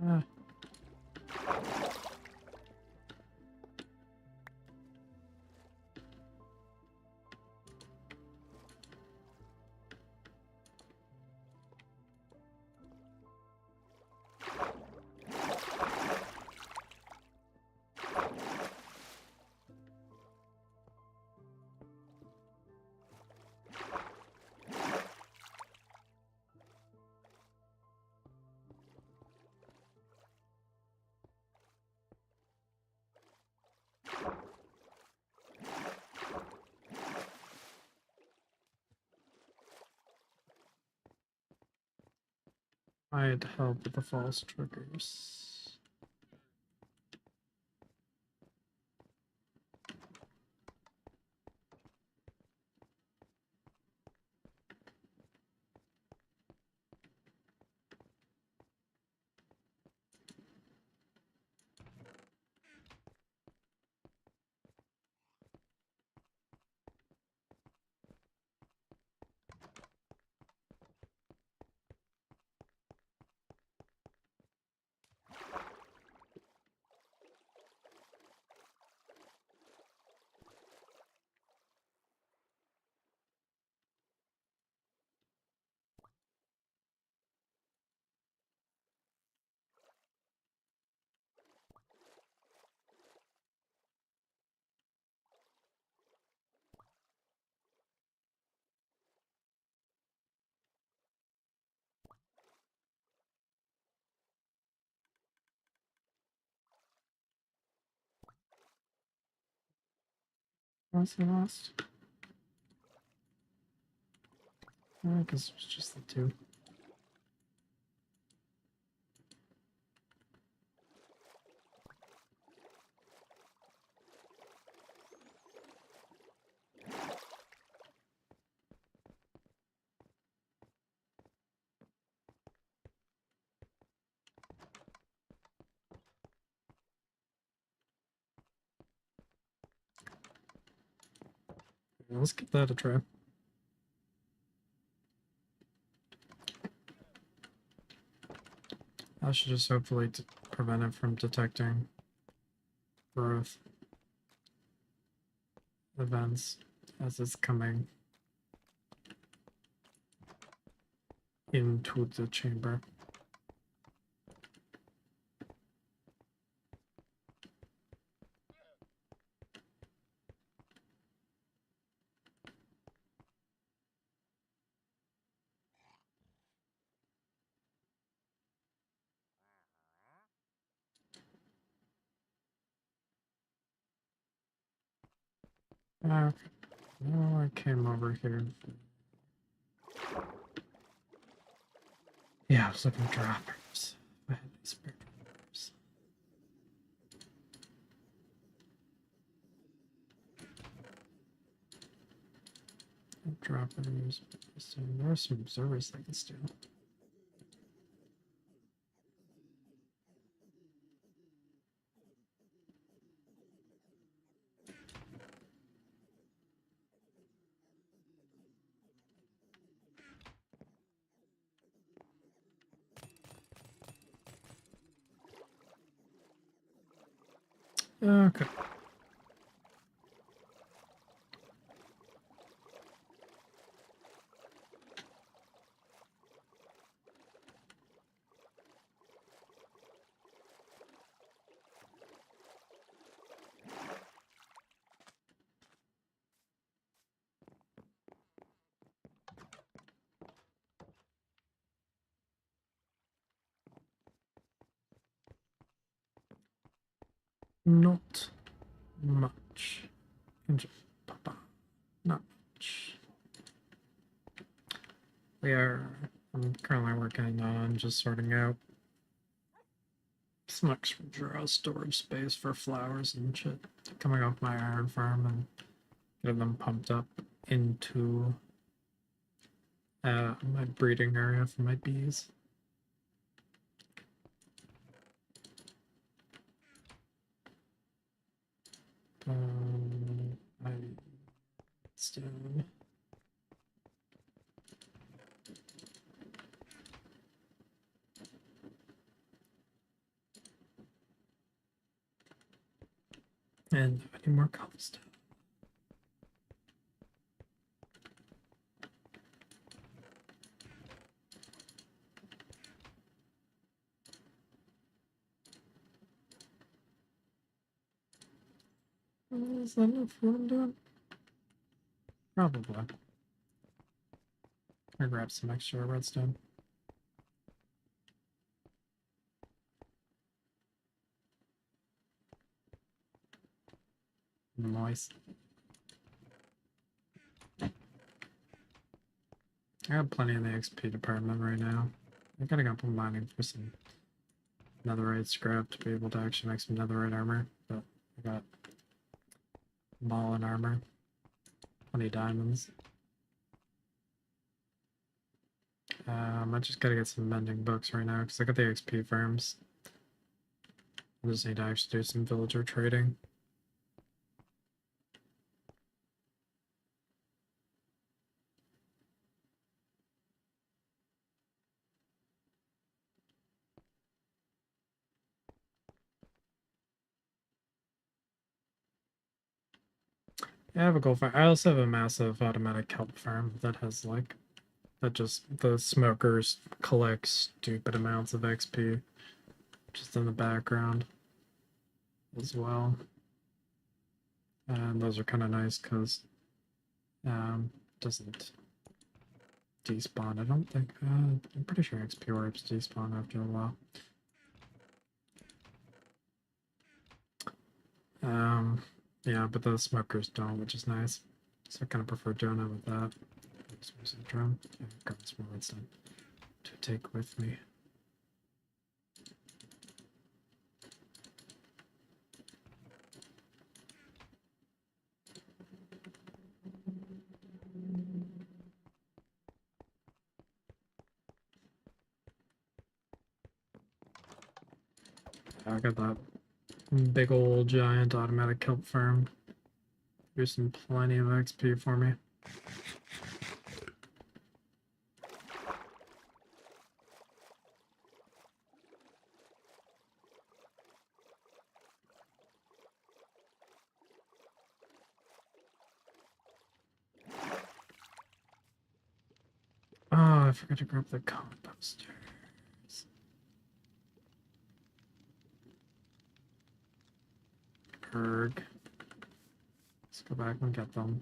Ah. I'd help with the false triggers. What's the last? Because it was just the two. Let's give that a try. I should just hopefully prevent it from detecting growth events as it's coming into the chamber. Okay. Oh, I came over here. Yeah, I was looking for droppers. I had these spare droppers. Droppers. So there are some observers I can steal. Okay. Not much. Papa. Not much. I'm currently working on just sorting out some extra draw storage space for flowers and shit coming off my iron farm and getting them pumped up into my breeding area for my bees. I still. And I need more cobblestone. Is that enough for what I'm doing? Probably. I grab some extra redstone. Nice. I have plenty in the XP department right now. I gotta go mining for some netherite scrap to be able to actually make some netherite armor, but I got ball and armor. Plenty diamonds. I just gotta get some mending books right now because I got the XP farms. I just need to actually do some villager trading. I have a gold farm. I also have a massive automatic kelp farm that has like the smokers collect stupid amounts of XP just in the background as well. And those are kind of nice because doesn't despawn. I don't think. I'm pretty sure XP orbs despawn after a while. Yeah, but the smokers don't, which is nice. So I kind of prefer doing it with that. Let's use a drum. Yeah, grab some more redstone to take with me. I got that big old giant automatic kelp farm. Here's some plenty of XP for me. I forgot to grab the composters. Erg. Let's go back and get them.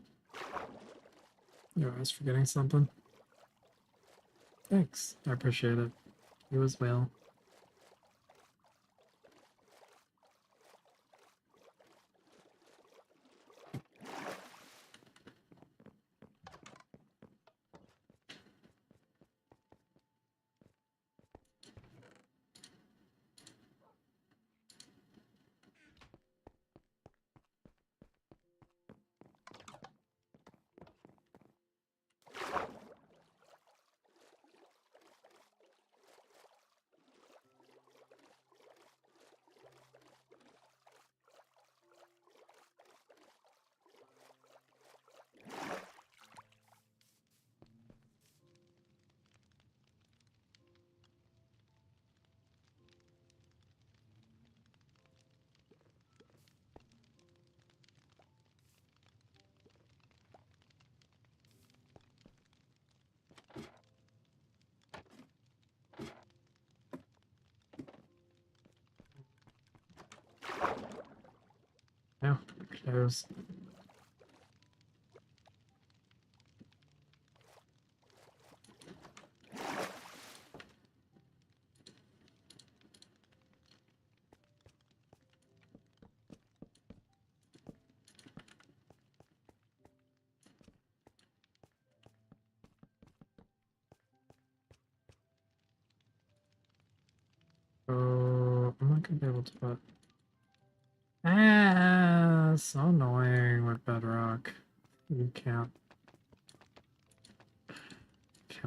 You I was forgetting something. Thanks. I appreciate it. You as well. Now, close. Oh, I'm not gonna be able to put. Ah, so annoying with Bedrock. You can't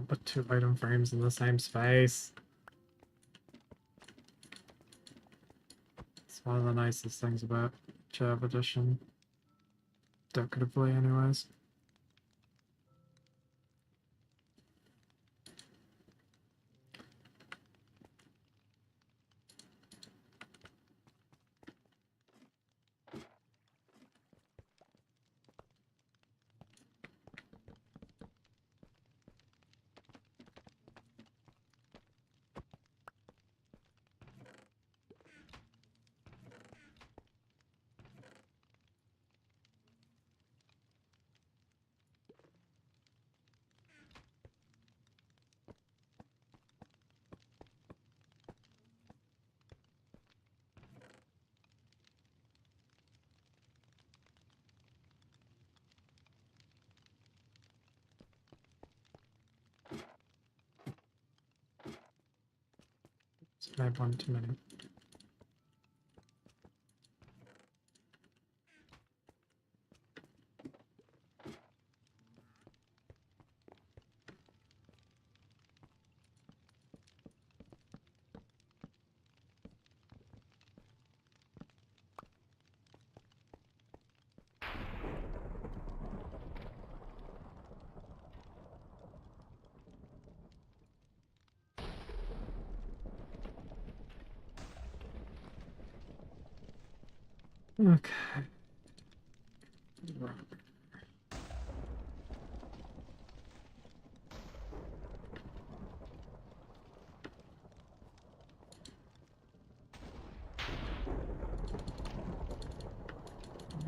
put two item frames in the same space. It's one of the nicest things about Java Edition. Decoratively, anyways. I have one too many. Okay.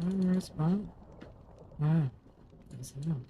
Where's Bob? Ah, there's him.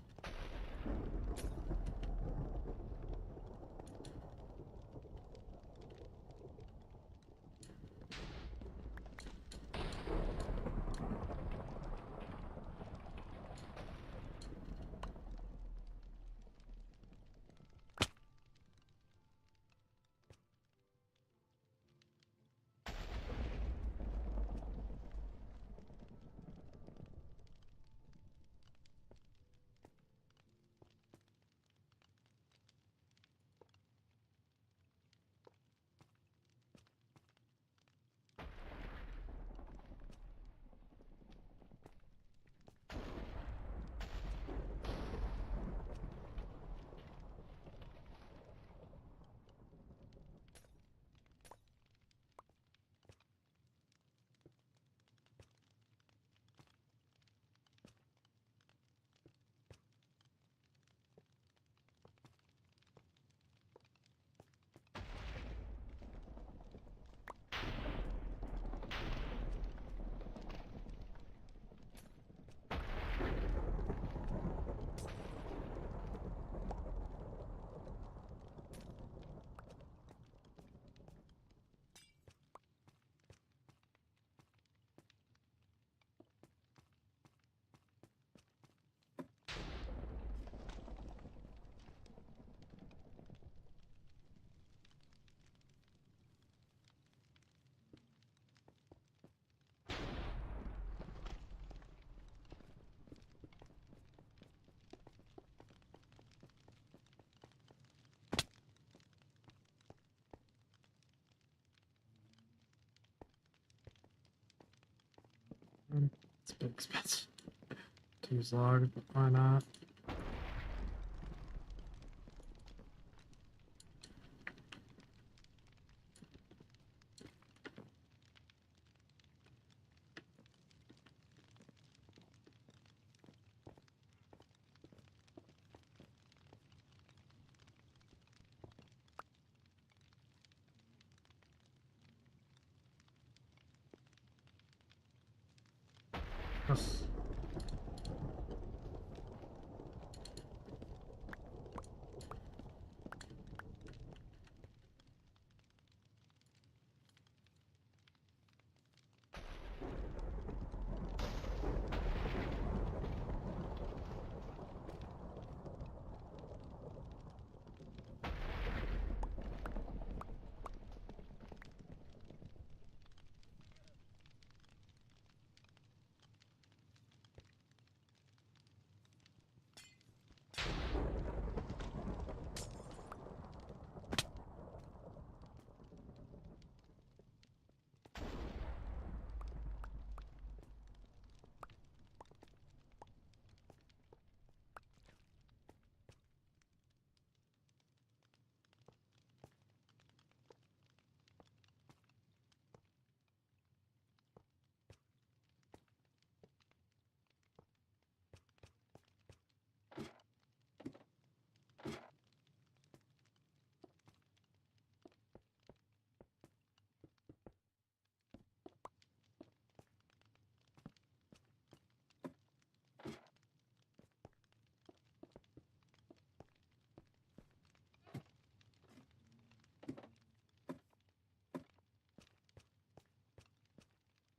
expensive to use log, but why not? Yes.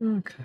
Okay.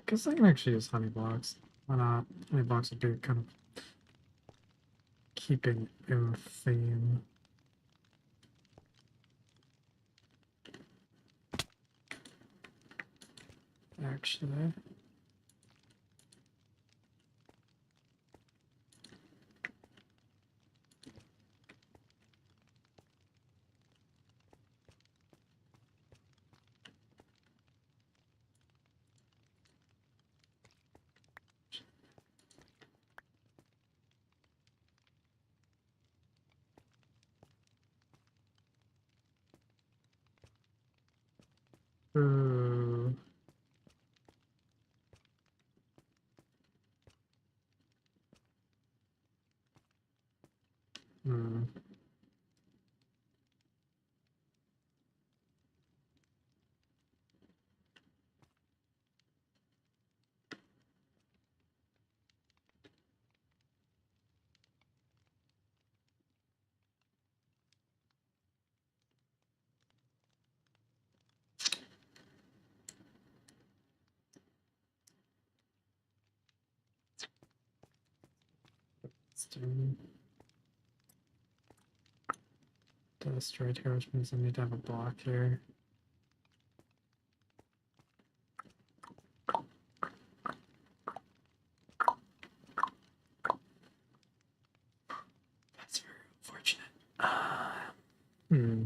Because I can actually use honey blocks. Why not? Honey blocks would be kind of keeping in theme. Actually. Ooh. Hmm. Straight here, which means I need to have a block here. That's very unfortunate. Hmm.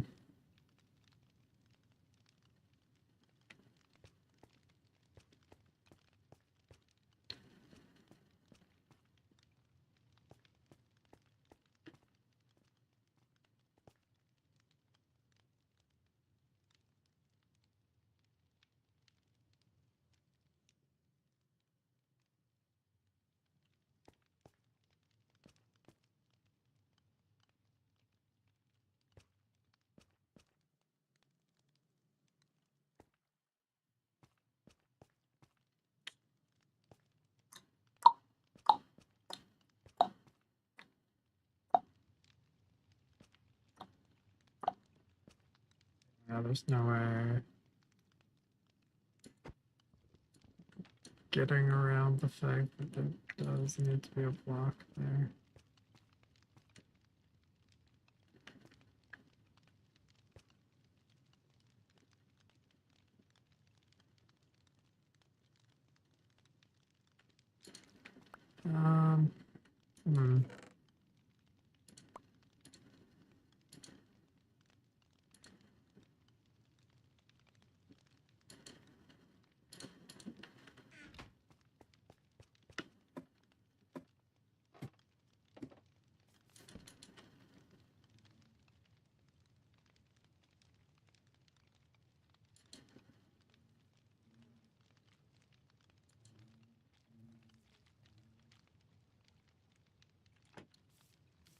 Yeah, there's no way getting around the fact that there does need to be a block there. Hmm.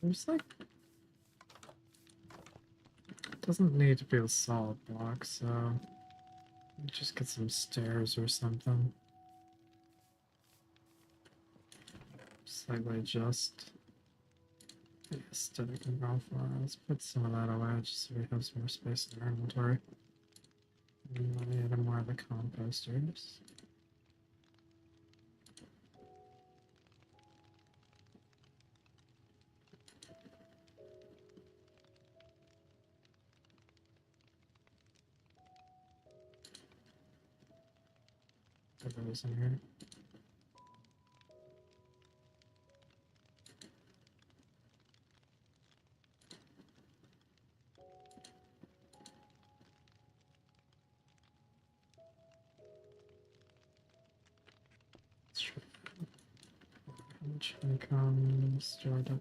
There's like, it doesn't need to be a solid block, so just get some stairs or something. Slightly adjust the aesthetic and go for it. Let's put some of that away just so we have some more space in our inventory. And then we need more of the composters. Put those in here. How much income stored up?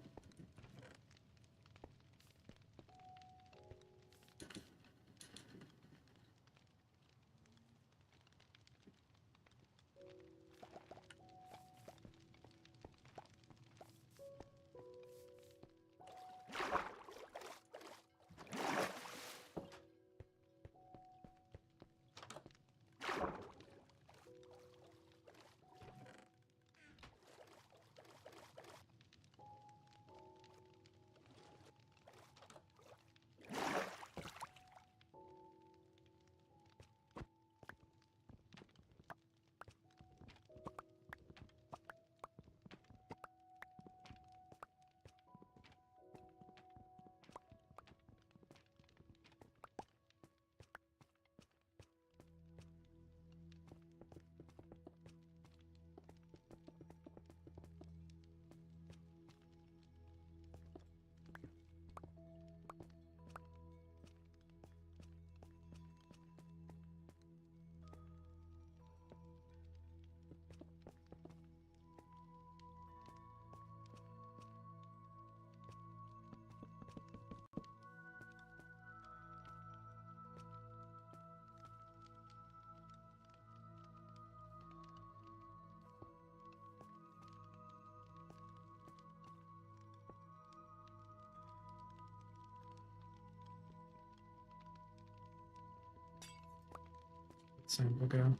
Sample go.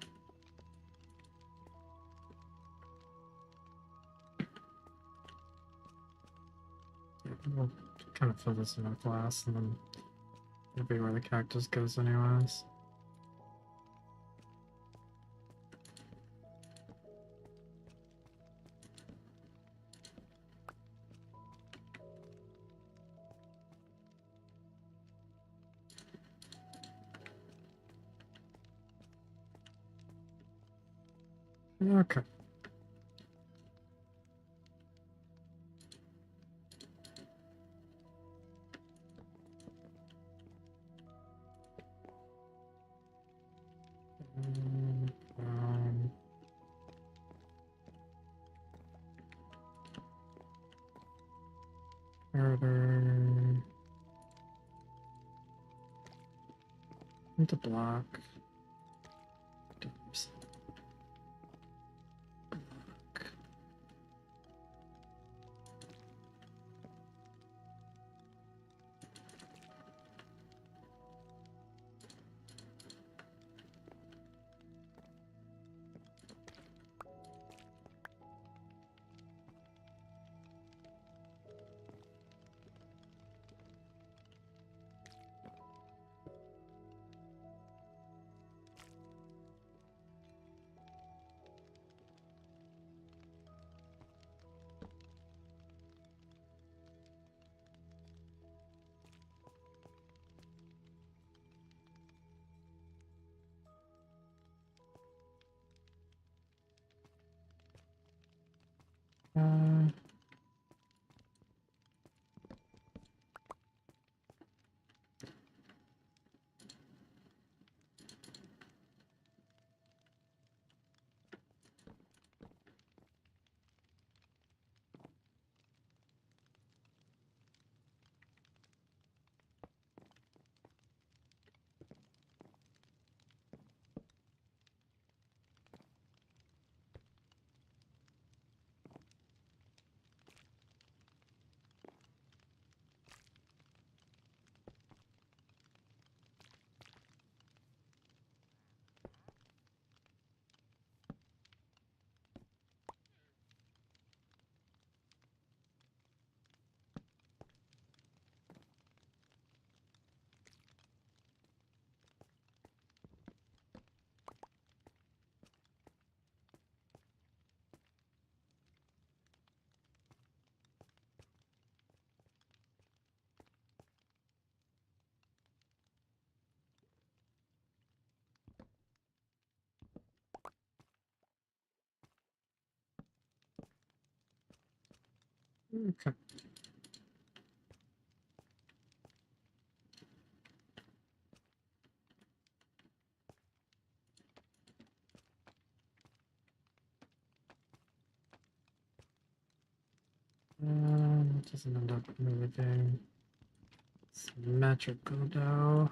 Yeah, we'll kind of fill this in with glass and then it'll be where the cactus goes anyways. Okay. Um, further into block. Doors. Block. Okay. It doesn't end up moving. Symmetrical though.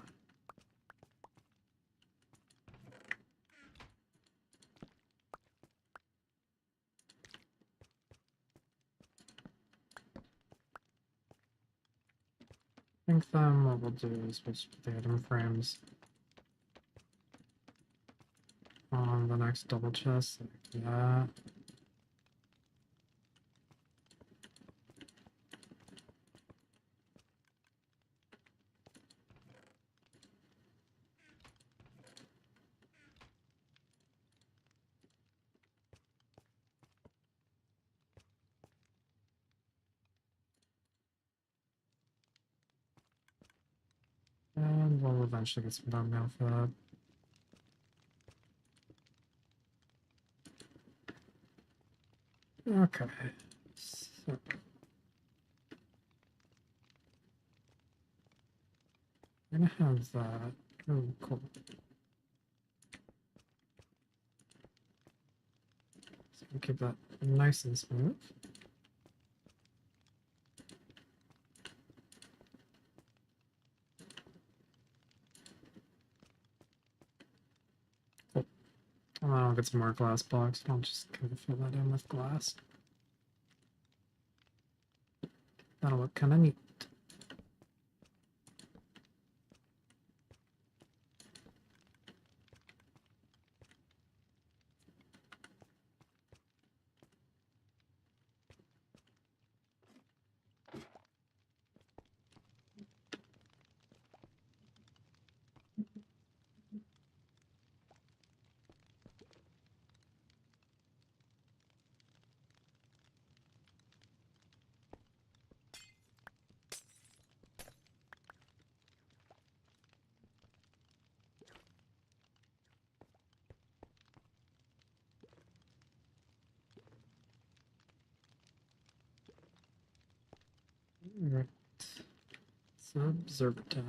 I think then what we'll do is we'll just put the item frames on the next double chest like that. And we'll eventually get some thumbnail for that. Okay. So I'm gonna have that. Oh, cool. So we'll keep that nice and smooth. Cool. I'll get some more glass blocks. I'll just kind of fill that in with glass. That'll look kind of neat. Right. Subservita.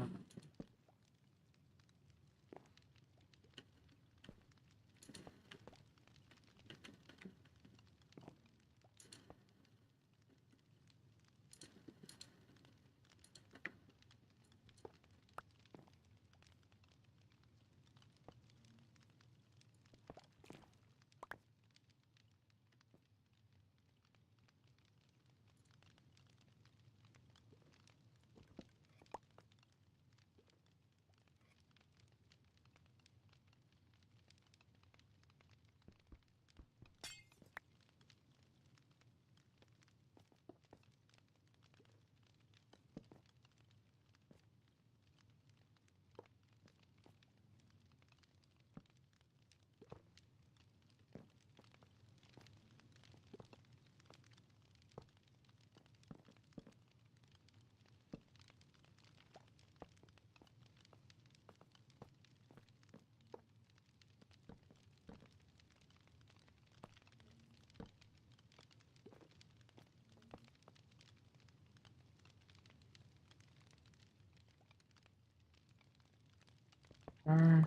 Oh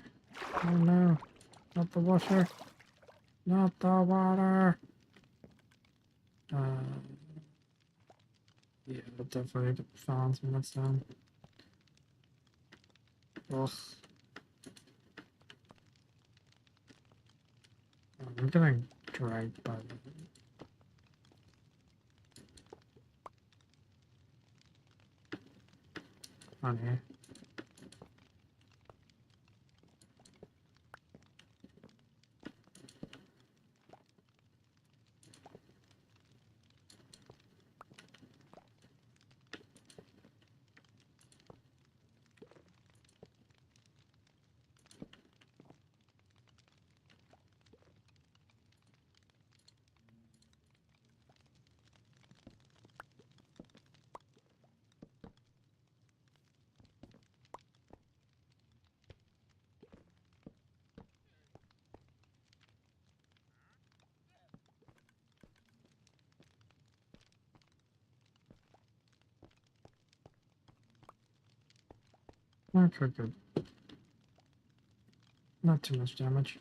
no, not the washer, not the water. Yeah, we'll definitely found some redstone. Ugh. I'm getting dragged by the honey. Okay, good. Not too much damage.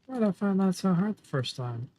Why did I find that so hard the first time?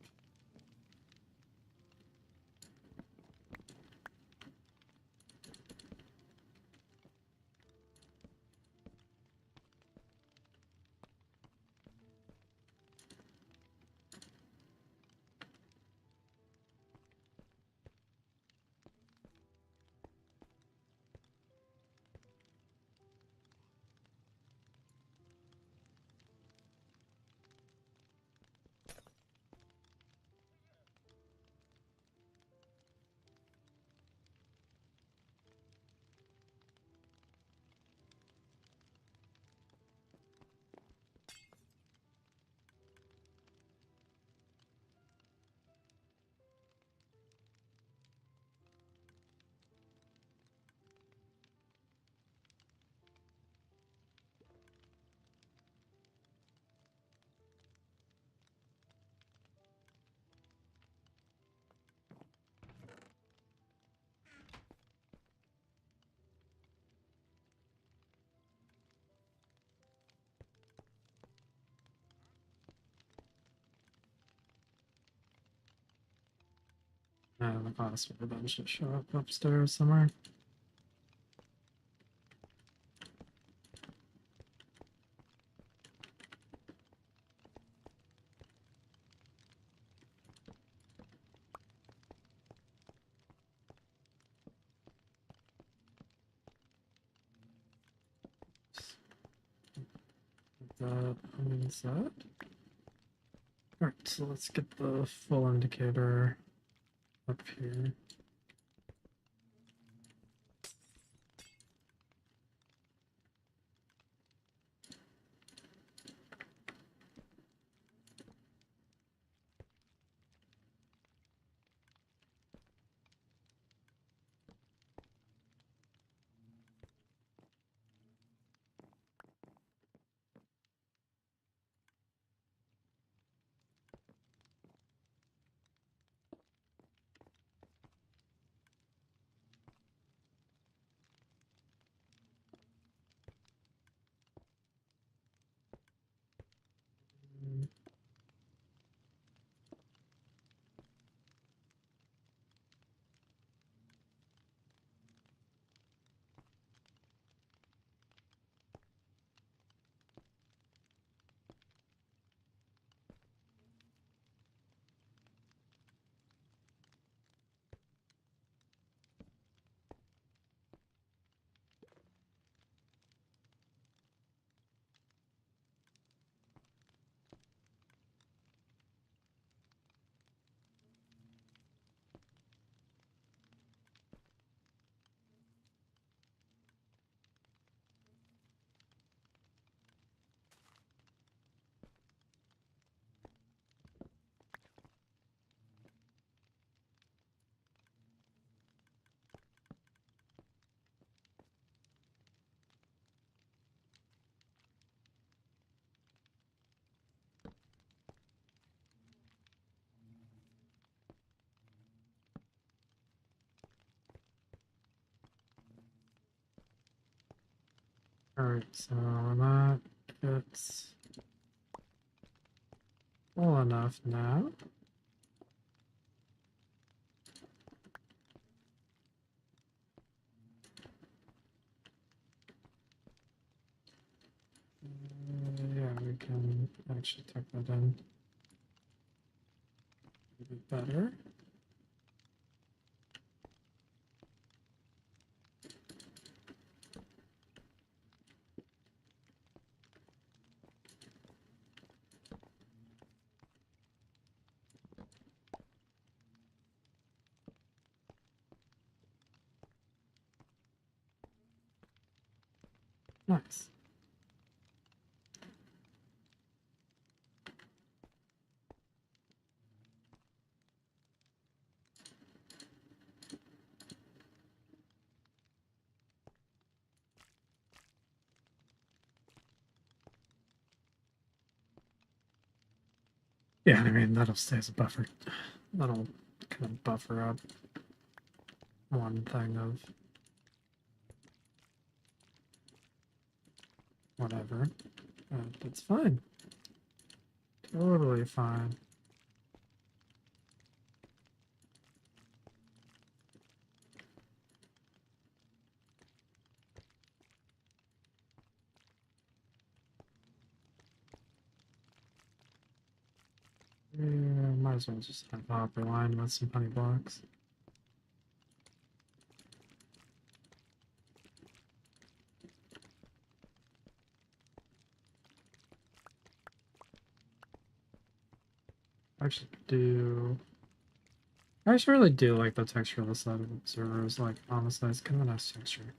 The class will eventually show up upstairs somewhere. That means that. Alright, so let's get the full indicator up here. Alright, so that gets full enough now. Yeah. actually tuck that in a bit better. Nice. Yeah, I mean, that'll stay as a buffer. That'll kind of buffer up one thing of whatever. But it's fine. Totally fine. Yeah, might as well just have a hopper line with some honey blocks. I actually really do like the texture of the side of observers. Like, honestly, it's kind of a nice texture.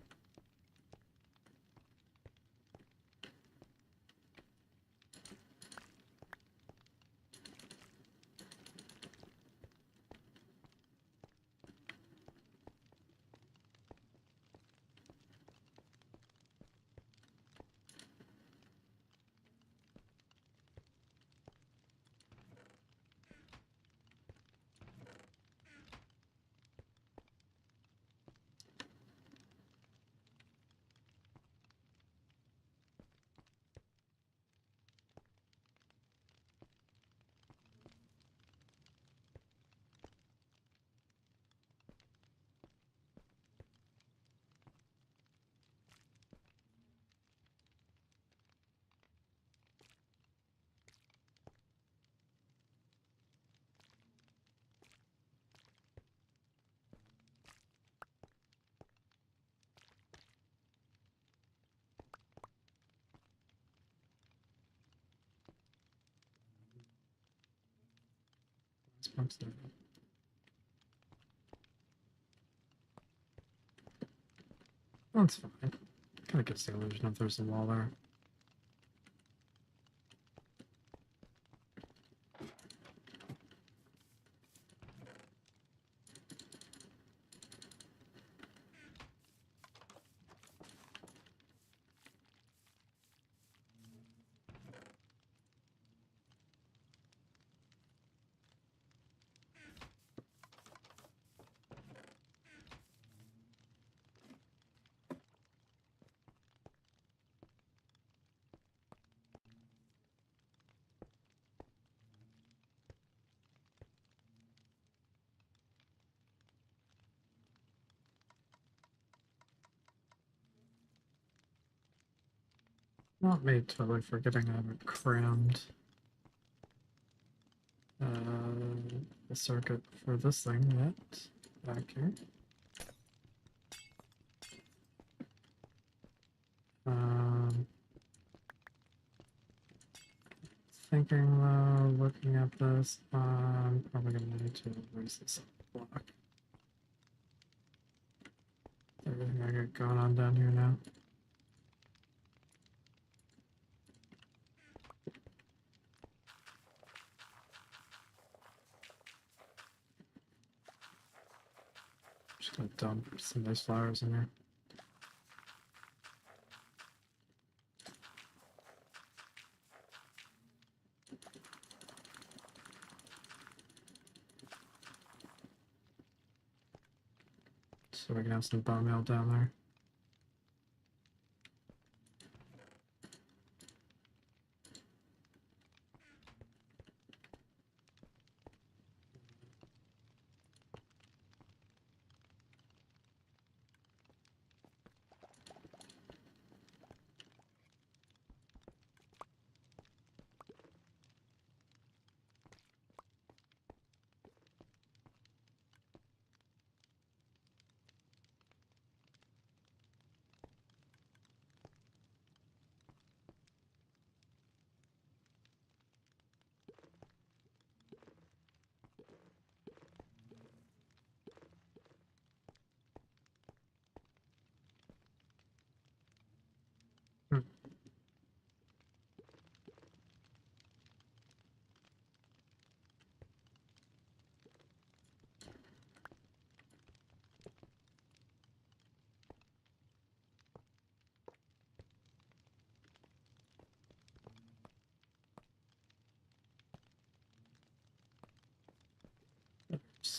Smokes there. That's fine. Kind of gives the illusion of there's a wall there. Not me totally forgetting I haven't crammed the circuit for this thing yet. Back here. Thinking looking at this, I'm probably gonna need to erase this block. Everything I got going on down here now. Just gonna dump some of these flowers in here. So we can have some bone meal down there.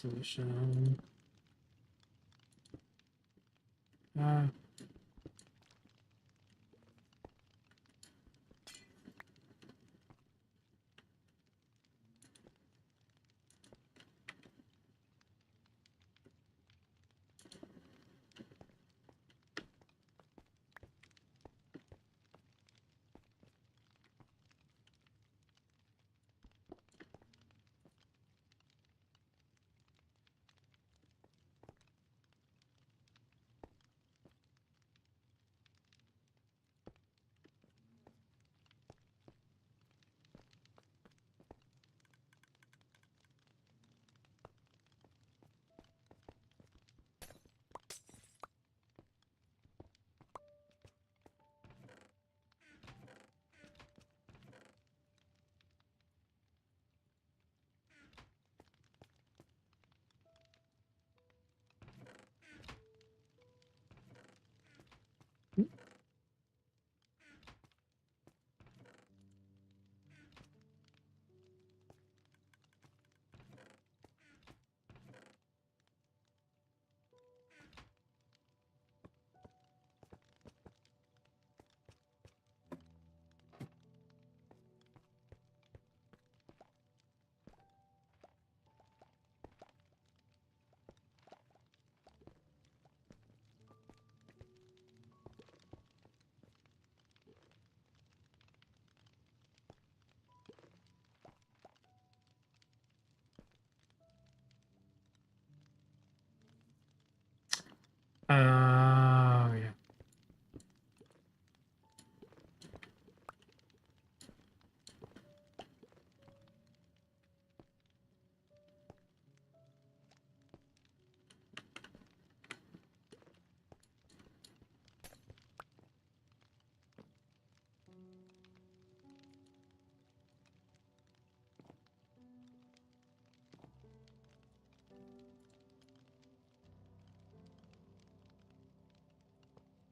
solution. Yeah.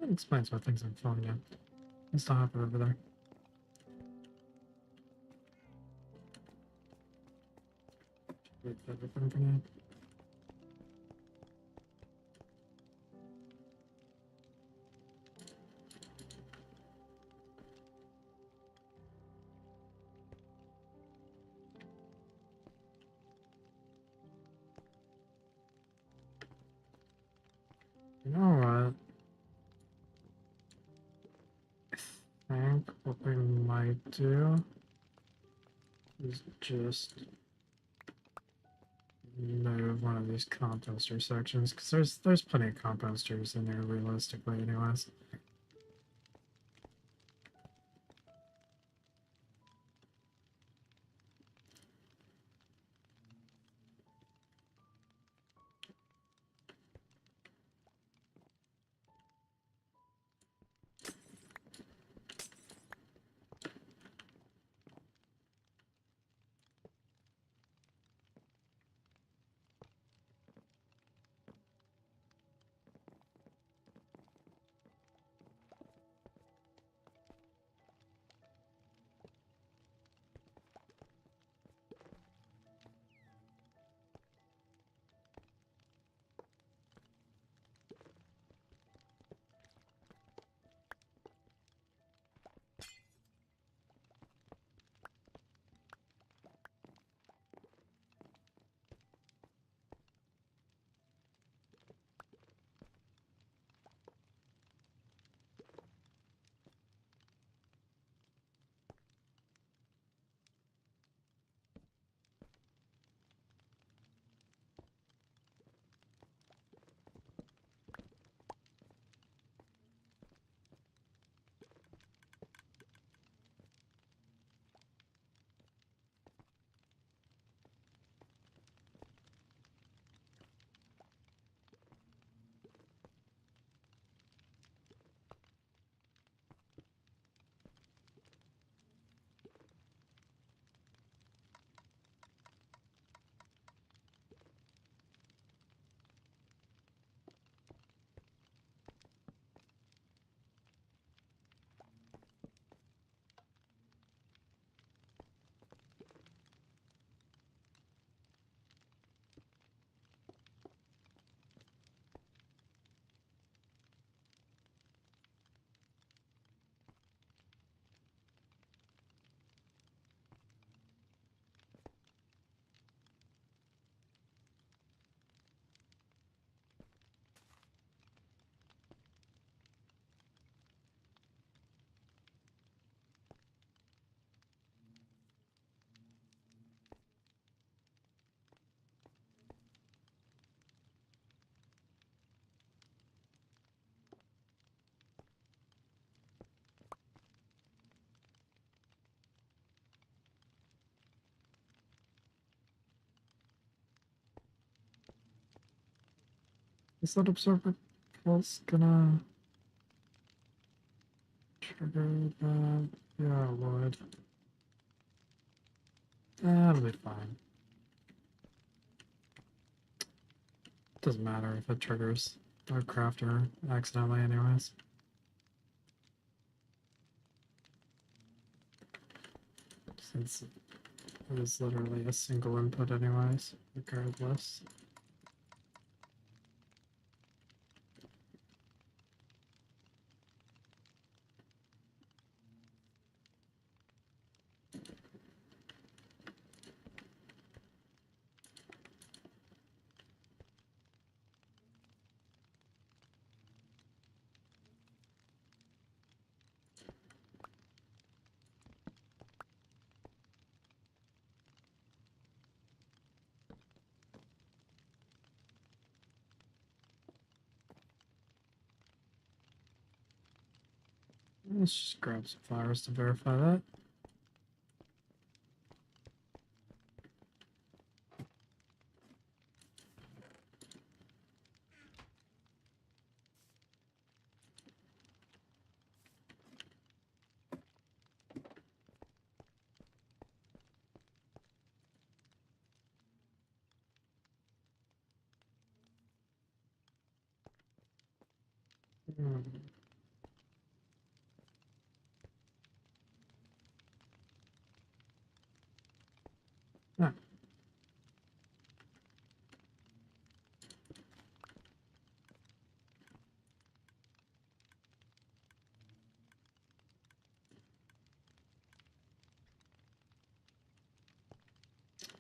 That explains why things aren't falling down. Let's not have it over there. Wait for everything for now. You know what? I think what we might do is just move one of these composter sections because there's plenty of composters in there realistically anyways. Is that absorber pulse gonna trigger that? Yeah, it would. That'll be fine. Doesn't matter if it triggers our crafter accidentally anyways. Since it is literally a single input anyways, regardless. Let's just grab some flowers to verify that. Hmm. Ah,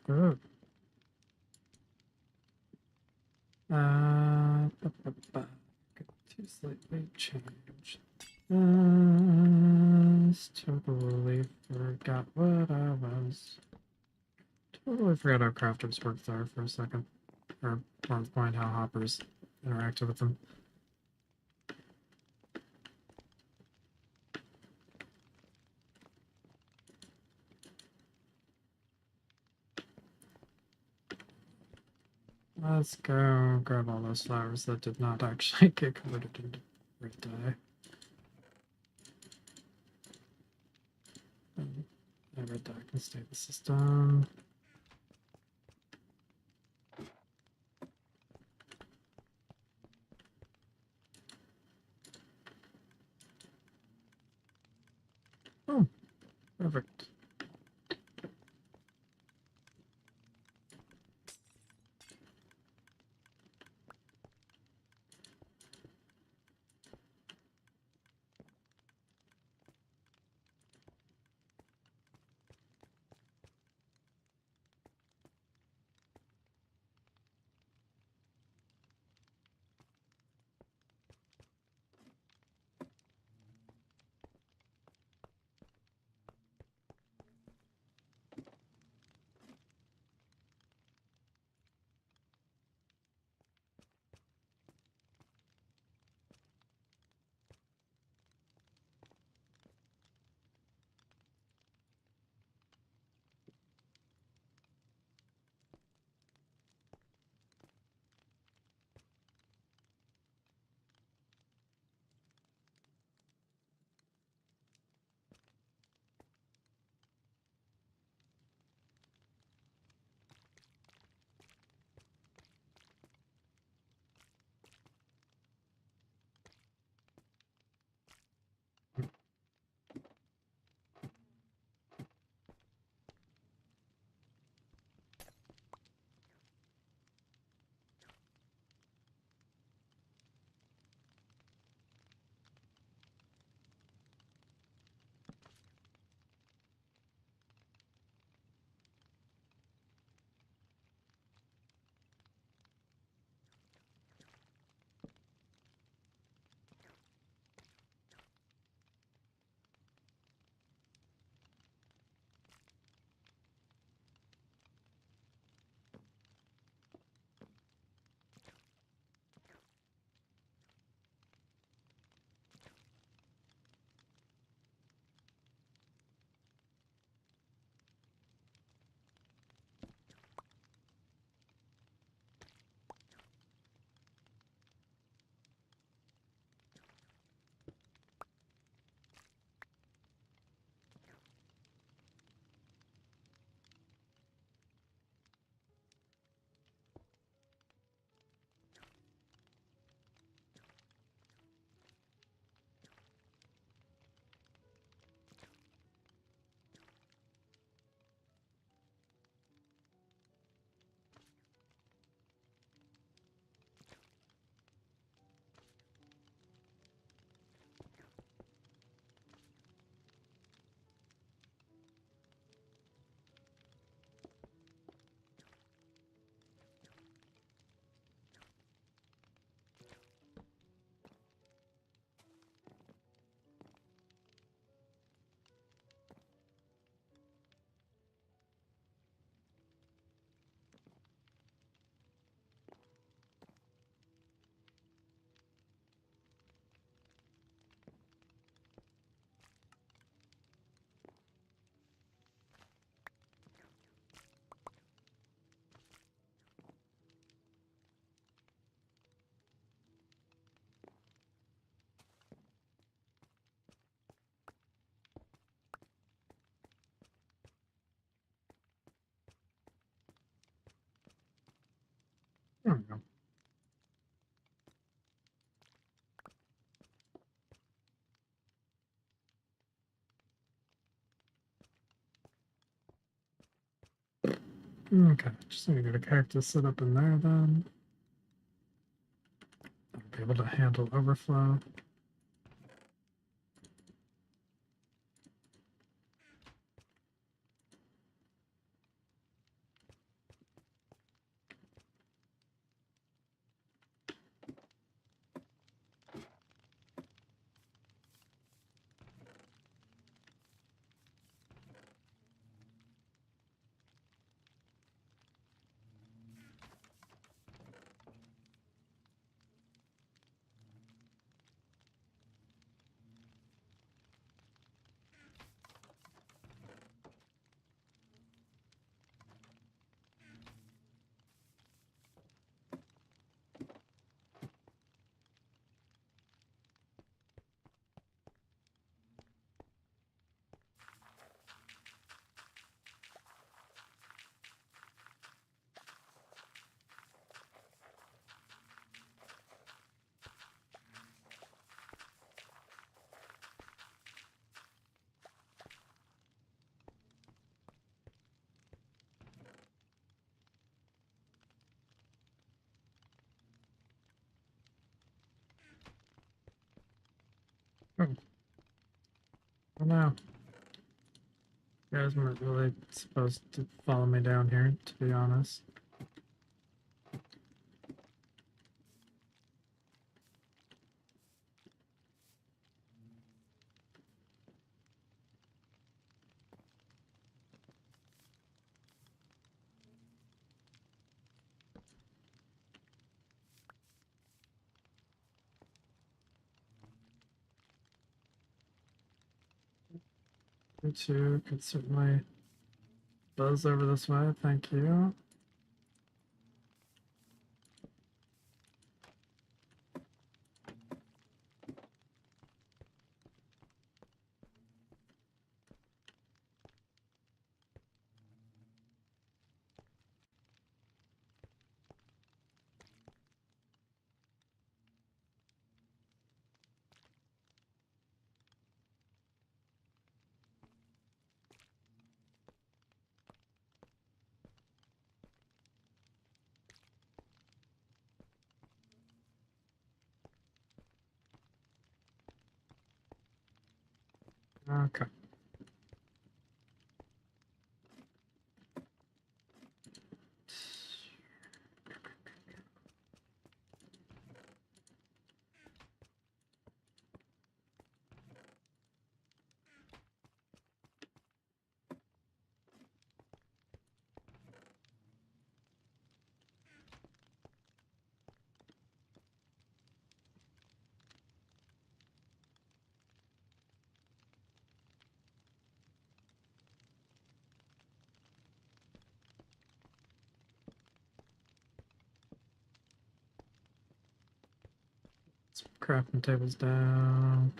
good. Got to slightly change. Totally forgot what I was. Totally forgot how crafters worked there for a second. Or more point how hoppers interacted with them. Let's go grab all those flowers that did not actually get converted into red dye. And red dye can stay in the system. Oh, perfect. There we go. Okay, just need to get a character set up in there then. I'll be able to handle overflow. Oh. Oh no. You guys weren't really supposed to follow me down here, to be honest. You two could certainly buzz over this way, thank you. Okay. Let's crafting tables down.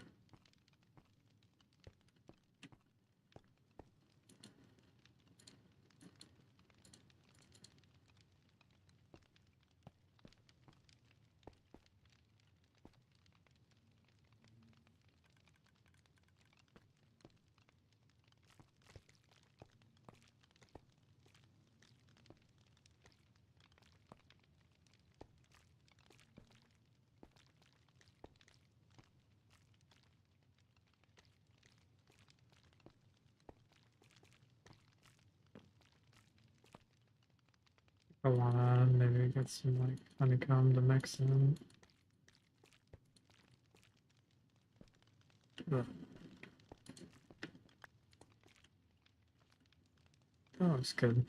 Go on, maybe get some like honeycomb to mix in. Ugh. That looks good.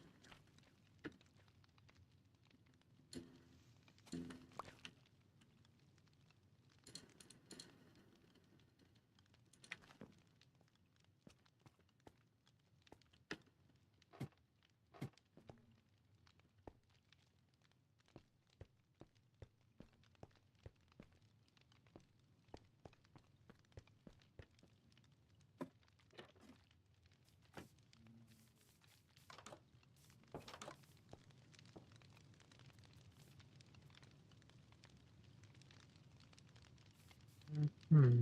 Hmm.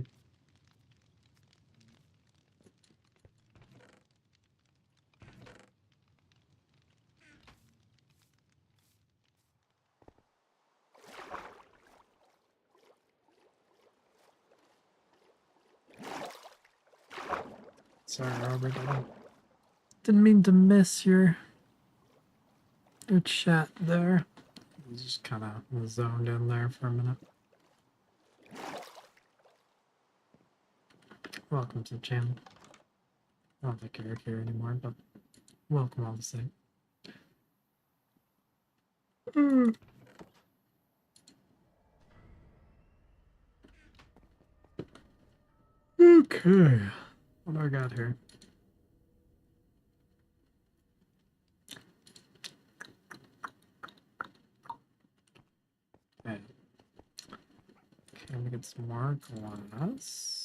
Sorry, Robert. Didn't mean to miss your chat there. I was just kind of zoned in there for a minute. Welcome to the channel. I don't think you're here anymore, but welcome all the same. Okay, what do I got here? Okay, let me get some more glass.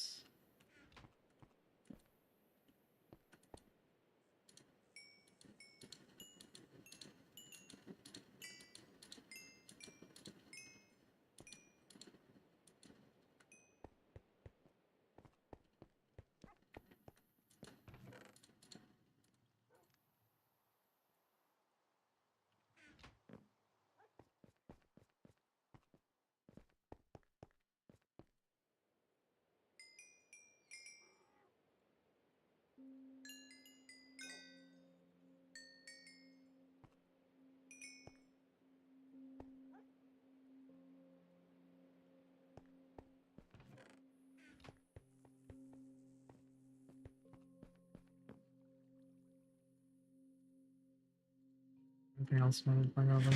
Anything else I want to bring over?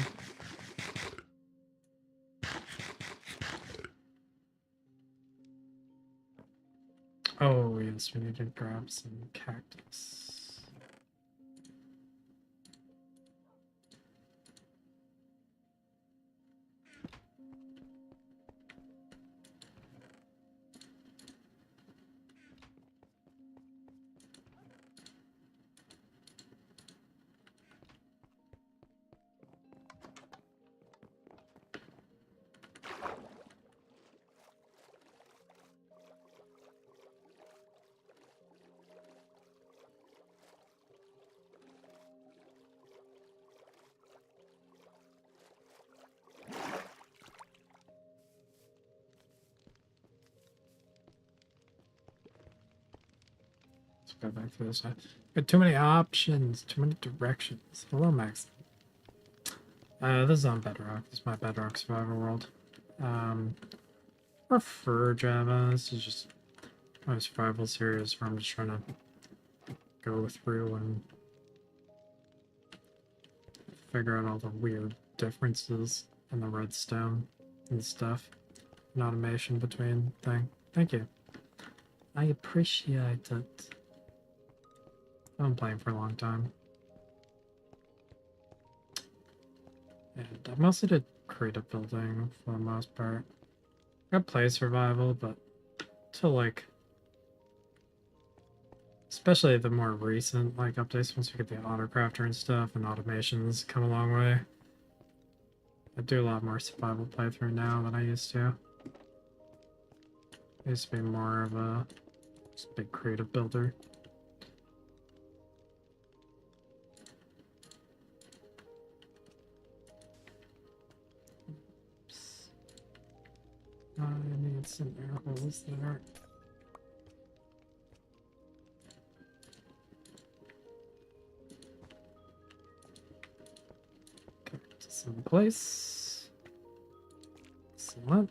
Oh, yes, we need to grab some cactus. Let's go back to this side. Got too many options, too many directions. Hello, Max. This is on Bedrock. This is my Bedrock survival world. Prefer Java. This is just my survival series where I'm just trying to go through and figure out all the weird differences in the redstone and stuff. And automation between thing. Thank you. I appreciate it. I've been playing for a long time. And I mostly did creative building for the most part. I play survival, but to like, especially the more recent like updates, once you get the autocrafter and stuff and automations come a long way. I do a lot more survival playthrough now than I used to. I used to be more of a just big creative builder. Oops. I need some air holes there. Okay, to some place. Excellent.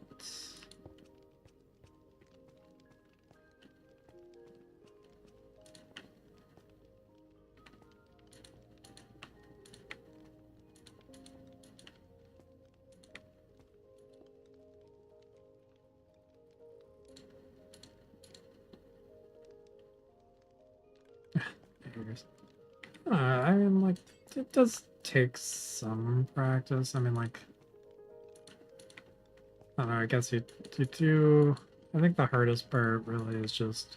I mean, like, it does take some practice. I mean, like, I don't know, I guess you do. I think the hardest part really is just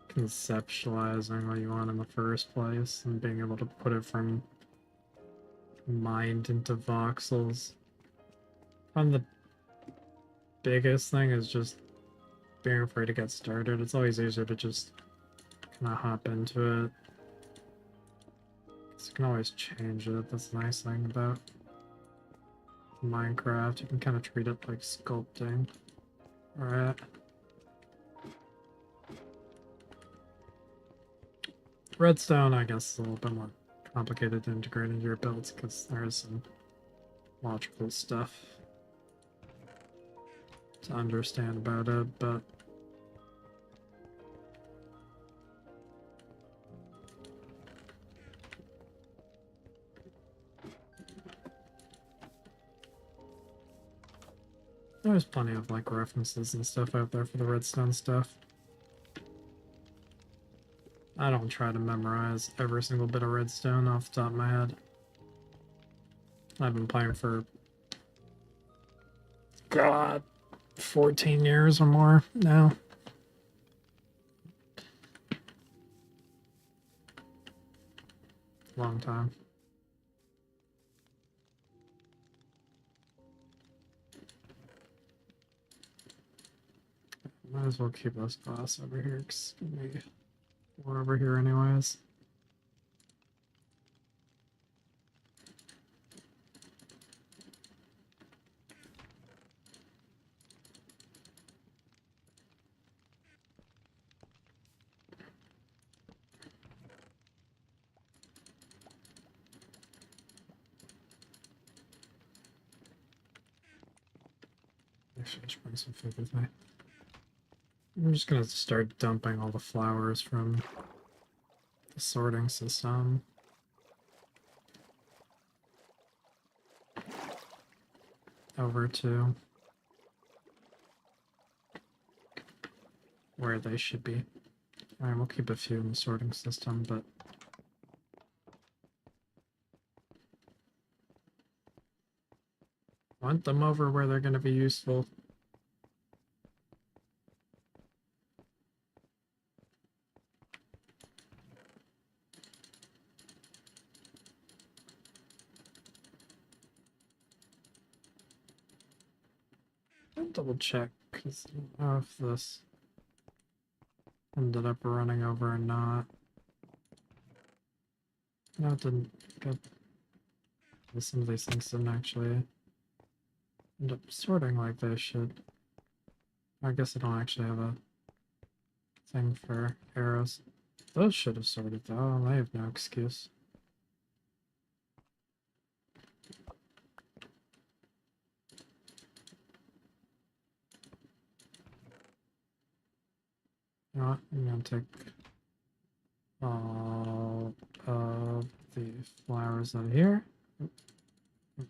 conceptualizing what you want in the first place and being able to put it from mind into voxels. On the biggest thing is just being afraid to get started. It's always easier to just kind of hop into it. 'Cause you can always change it. That's the nice thing about Minecraft. You can kind of treat it like sculpting. Alright. Redstone, I guess, is a little bit more complicated to integrate into your builds because there is some logical stuff to understand about it, but there's plenty of like references and stuff out there for the redstone stuff. I don't try to memorize every single bit of redstone off the top of my head. I've been playing for, God, 14 years or more now. Long time. Might as well keep this glass over here, because we're over here anyways. Actually, I should bring some food with me. I'm just gonna start dumping all the flowers from the sorting system. Over to where they should be. Alright, we'll keep a few in the sorting system, but want them over where they're going to be useful. I'll double check, because I don't know if this ended up running over or not. No, it didn't. Good. Some of these things didn't actually end up sorting like they should. I guess I don't actually have a thing for arrows. Those should have sorted though. I have no excuse. You know what? I'm gonna take all of the flowers out of here. Put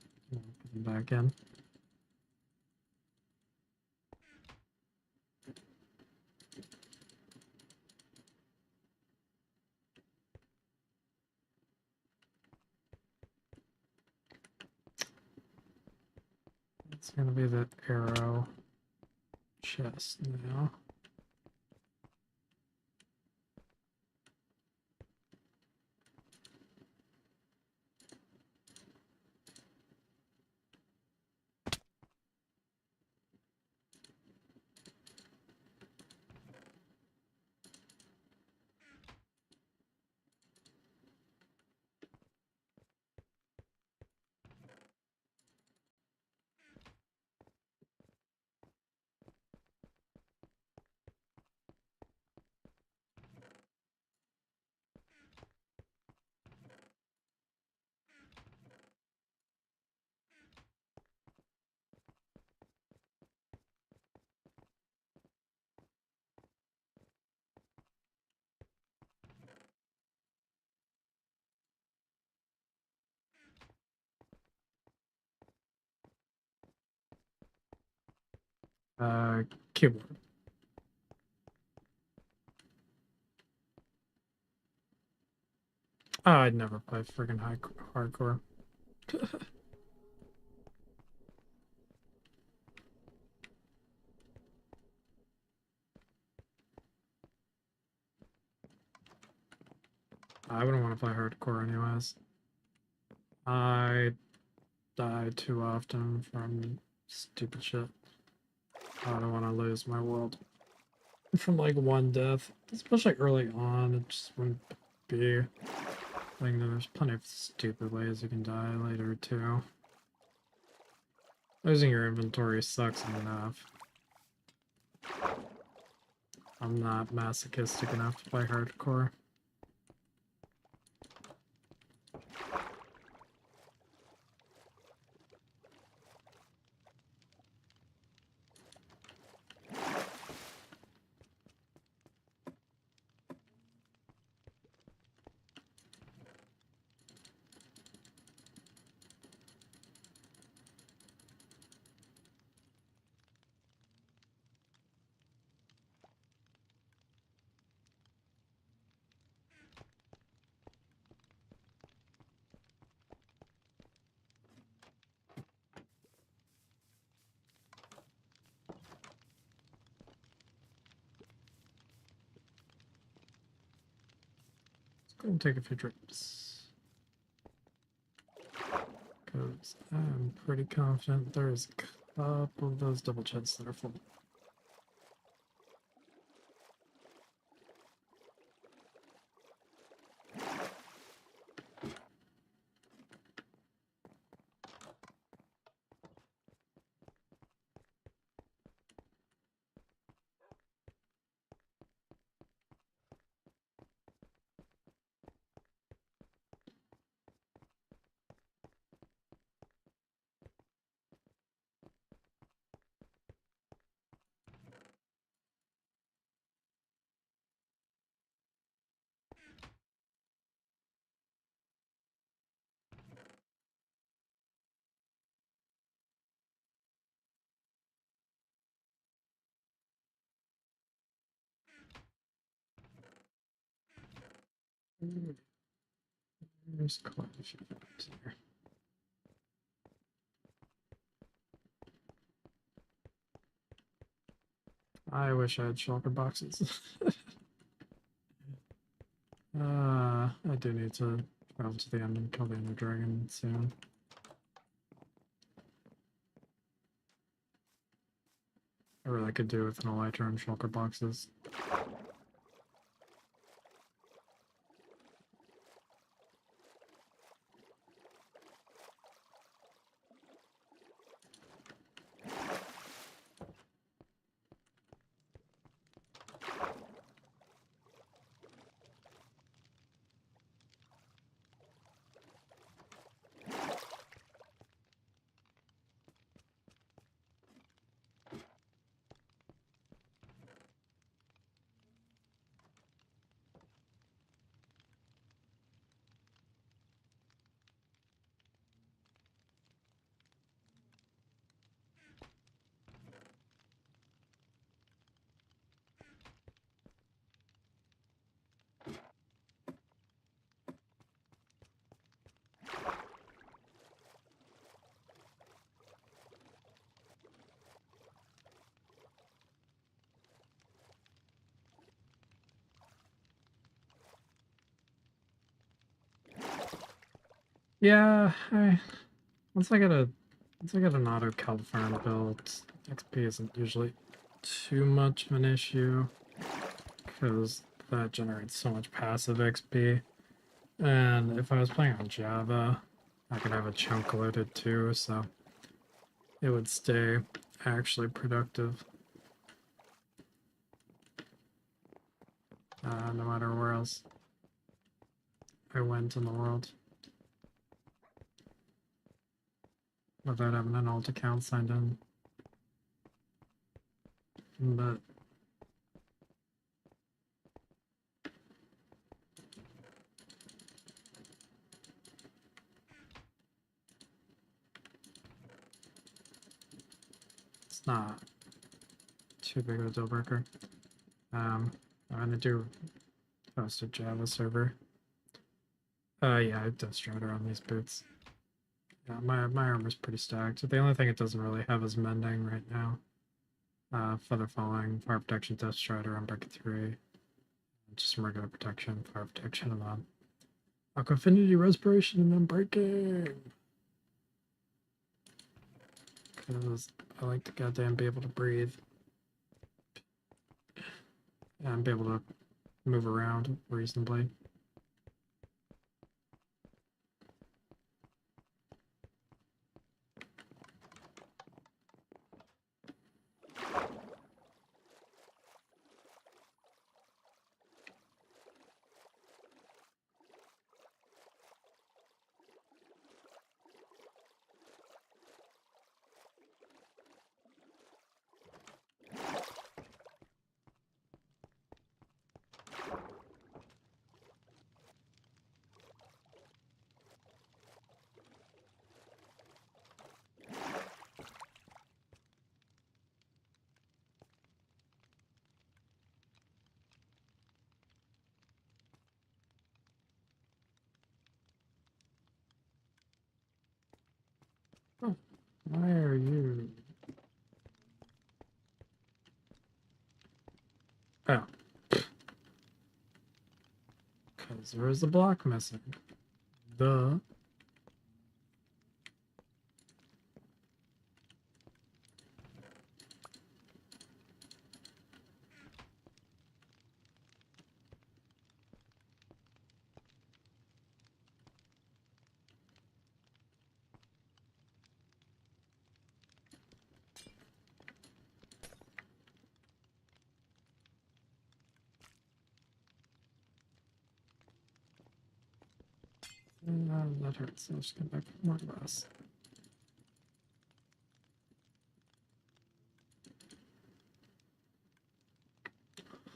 them back in. It's gonna be the arrow chest now. Keyboard. Oh, I'd never play friggin' hardcore. I wouldn't want to play hardcore anyways. I die too often from stupid shit. I don't want to lose my world from like one death, especially early on. It just wouldn't be. Like, there's plenty of stupid ways you can die later too. Losing your inventory sucks enough. I'm not masochistic enough to play hardcore. Let's go and take a few trips. Because I'm pretty confident there's a couple of those double chests that are full. There's quite a few things here. I wish I had shulker boxes. I do need to travel to the end and kill the Ender Dragon soon. I really could do with an Elytra and shulker boxes. Yeah, once I get an auto kelp farm built, XP isn't usually too much of an issue because that generates so much passive XP. And if I was playing on Java, I could have a chunk loaded too, so it would stay actually productive. No matter where else I went in the world. Without having an alt account signed in. But it's not too big of a deal breaker. I'm gonna do host a Java server. Yeah, I Death Strider on these boots. Yeah, my armor's pretty stacked. The only thing it doesn't really have is mending right now. Feather falling, fire protection, Death Strider, Unbreaking 3. Just some regular protection, fire protection, and then Aqua Affinity, Respiration, and Unbreaking. Because I like to goddamn be able to breathe. and be able to move around reasonably. Oh, why are you? Oh. Because there is a block missing. Duh. That hurts. I'll just come back for more glass.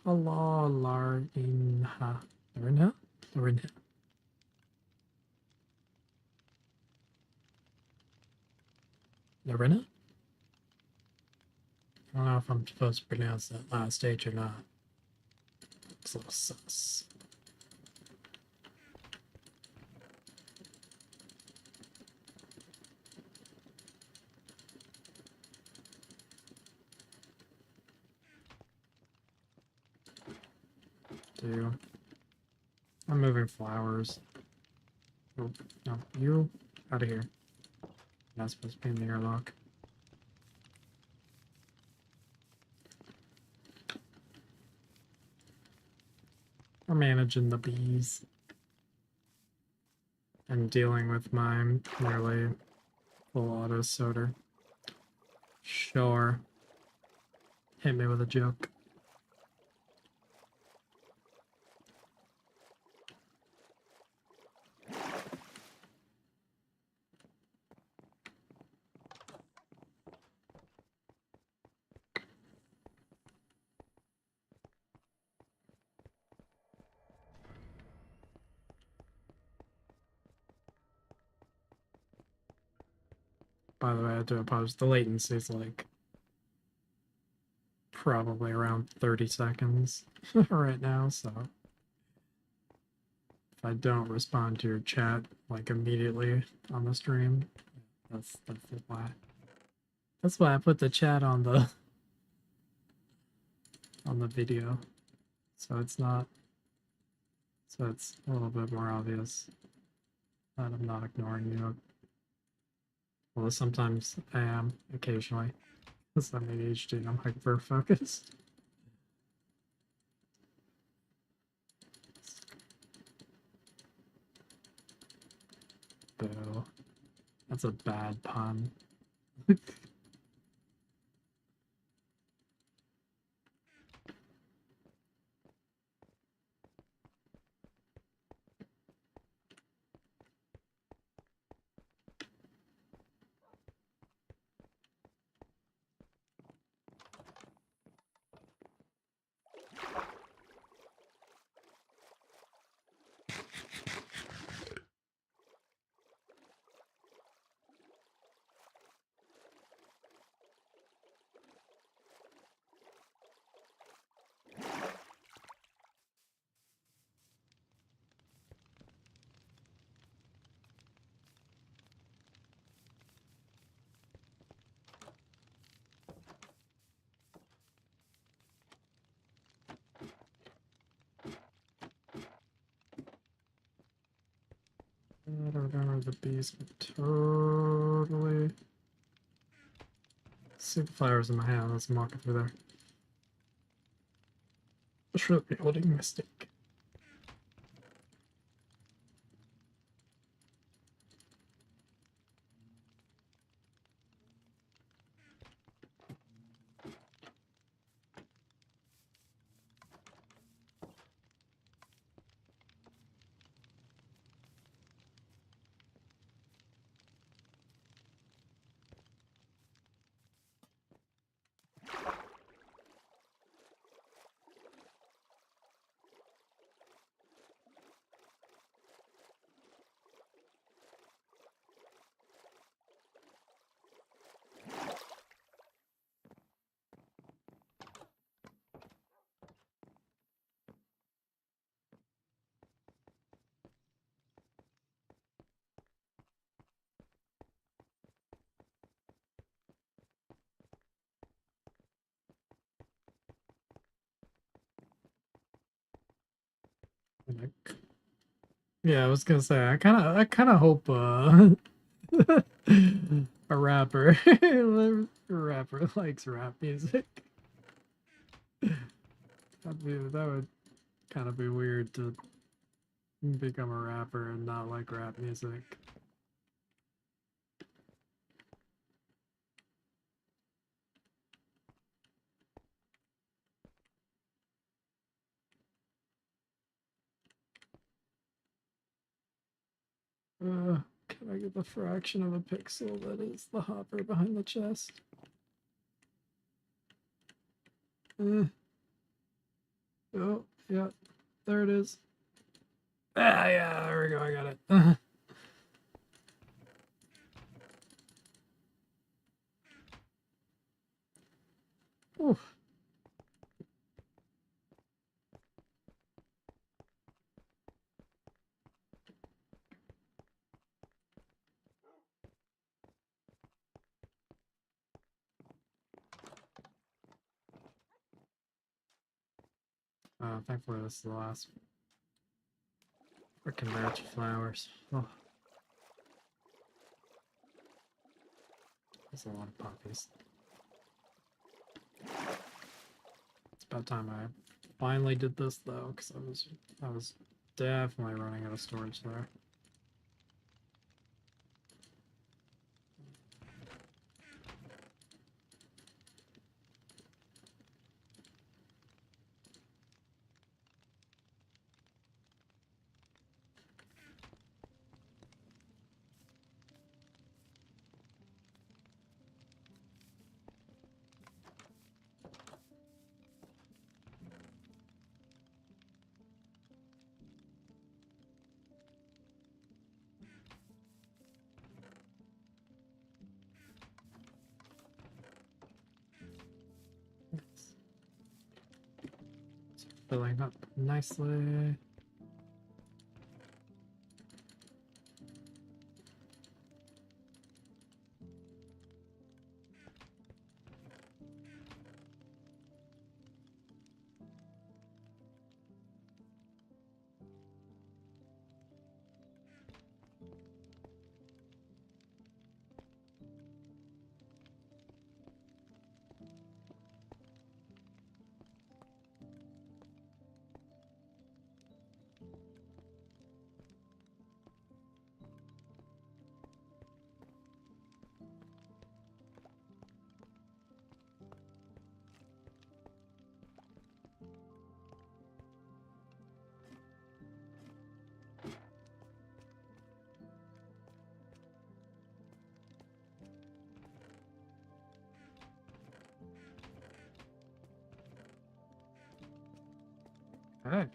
Hello, Larina. Larina? Larina. Larina? I don't know if I'm supposed to pronounce that last H or not. It's a little sus. Dude. I'm moving flowers. Oh, no, you out of here. Not supposed to be in the airlock. We're managing the bees. I'm dealing with my nearly full auto soda. Sure. Hit me with a joke. By the way, I do apologize. The latency is like probably around 30 seconds right now, so if I don't respond to your chat like immediately on the stream, that's why. That's why I put the chat on the video. So it's not, so it's a little bit more obvious that I'm not ignoring you. Although sometimes I am, occasionally. Because I'm ADHD and I'm hyper focused. Boo. That's a bad pun. I don't know where the bees would totally see the flowers in my hand. Let's walk through there. Should be holding Mystic. Yeah, I was gonna say I kind of hope a rapper a rapper likes rap music. That would kind of be weird to become a rapper and not like rap music. Can I get the fraction of a pixel that is the hopper behind the chest? Oh, yeah, there it is. Ah, yeah, there we go, I got it. Oof. Thankfully this is the last freaking batch of flowers. Oh, that's a lot of poppies. It's about time I finally did this though, because I was definitely running out of storage there. It's filling up nicely. Okay. I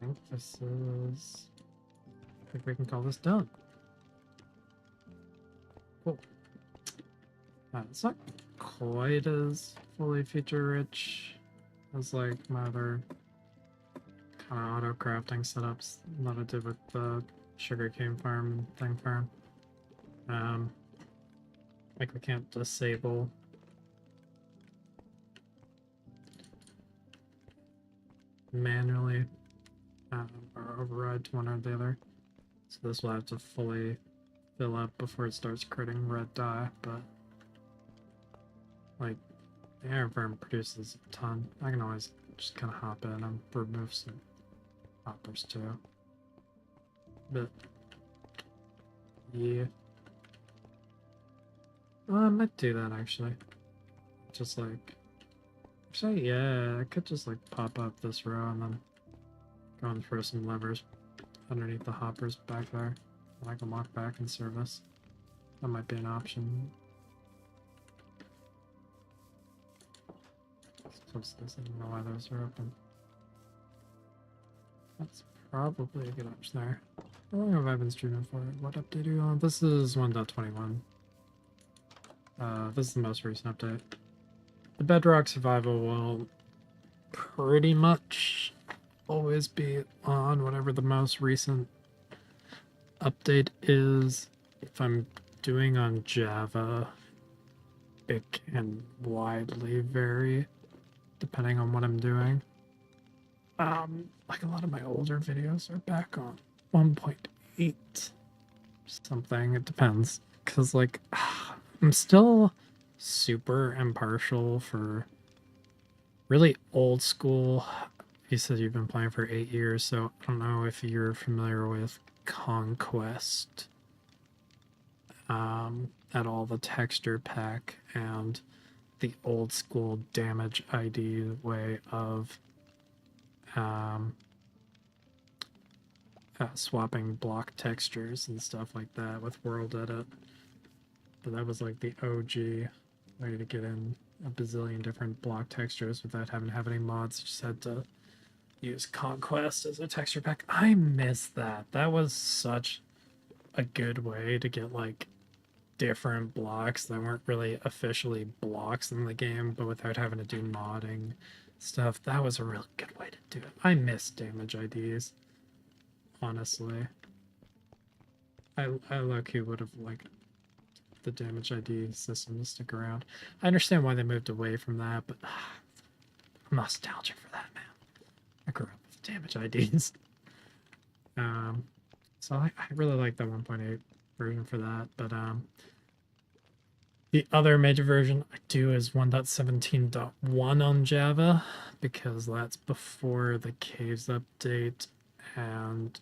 think this is... I think we can call this done. Cool. It's not quite as fully feature-rich as like my other kind of auto-crafting setups that I did with the sugarcane farm and thing farm. Like we can't disable manually or override to one or the other. So this will have to fully fill up before it starts critting red dye, but like The air burn produces a ton. I can always just kind of hop in and remove some hoppers too. But yeah, I might do that actually. Just like, actually, yeah, I could just like pop up this row and then go and throw some levers underneath the hoppers back there, and I can walk back in service. That might be an option. I don't know why those are open. That's probably a good option there. How long have I been streaming for? What update are you on? This is 1.21. This is the most recent update. The Bedrock survival will pretty much always be on whatever the most recent update is. If I'm doing on Java, it can widely vary depending on what I'm doing. Like a lot of my older videos are back on 1.8 something. It depends, because like I'm still super impartial for really old school. You said you've been playing for 8 years, so I don't know if you're familiar with Conquest at all, the texture pack and the old school damage ID way of um, swapping block textures and stuff like that with World Edit. But that was like the OG way to get in a bazillion different block textures without having to have any mods. You just had to use Conquest as a texture pack. I miss that. That was such a good way to get like different blocks that weren't really officially blocks in the game, but without having to do modding stuff. That was a really good way to do it. I miss damage IDs, honestly. I low-key would have liked the damage ID system to stick around. I understand why they moved away from that, but nostalgia for that, man. I grew up with damage IDs. So I really like the 1.8 version for that, but the other major version I do is 1.17.1 on Java, because that's before the caves update, and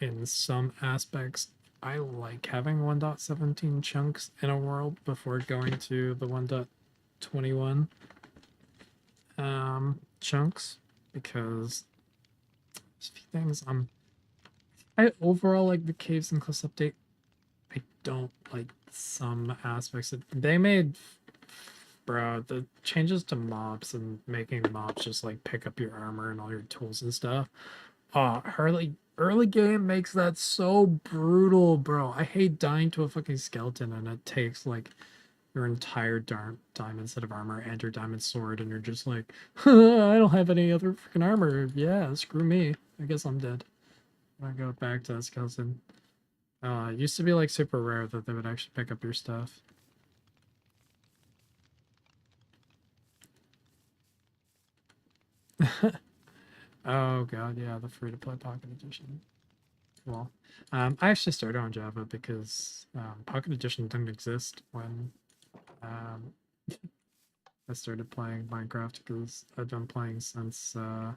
in some aspects I like having 1.17 chunks in a world before going to the 1.21 chunks, because there's a few things I overall like the caves and cliffs update. I don't like some aspects that they made. Bro, the changes to mobs and making mobs just like pick up your armor and all your tools and stuff. Early game makes that so brutal, bro. I hate dying to a fucking skeleton and it takes like your entire diamond set of armor and your diamond sword, and you're just like, I don't have any other freaking armor. Yeah, screw me. I guess I'm dead. I go back to that skeleton. It used to be like super rare that they would actually pick up your stuff. Oh god, yeah, the free-to-play Pocket Edition. Well, I actually started on Java because Pocket Edition didn't exist when um, I started playing Minecraft, because I've been playing since I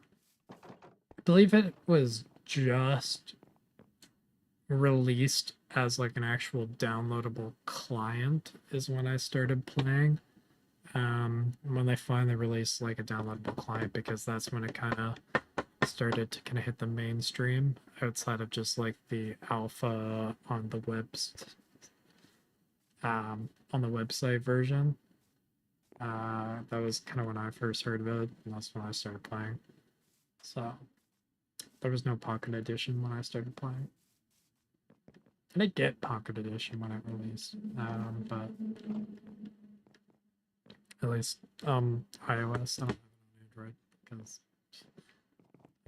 believe it was just released as like an actual downloadable client is when I started playing. When they finally released like a downloadable client, because that's when it kind of started to kind of hit the mainstream outside of just like the alpha on the on the website version. That was kind of when I first heard of it, and that's when I started playing. So there was no Pocket Edition when I started playing. I did get Pocket Edition when it released, but at least iOS. I don't have it on Android because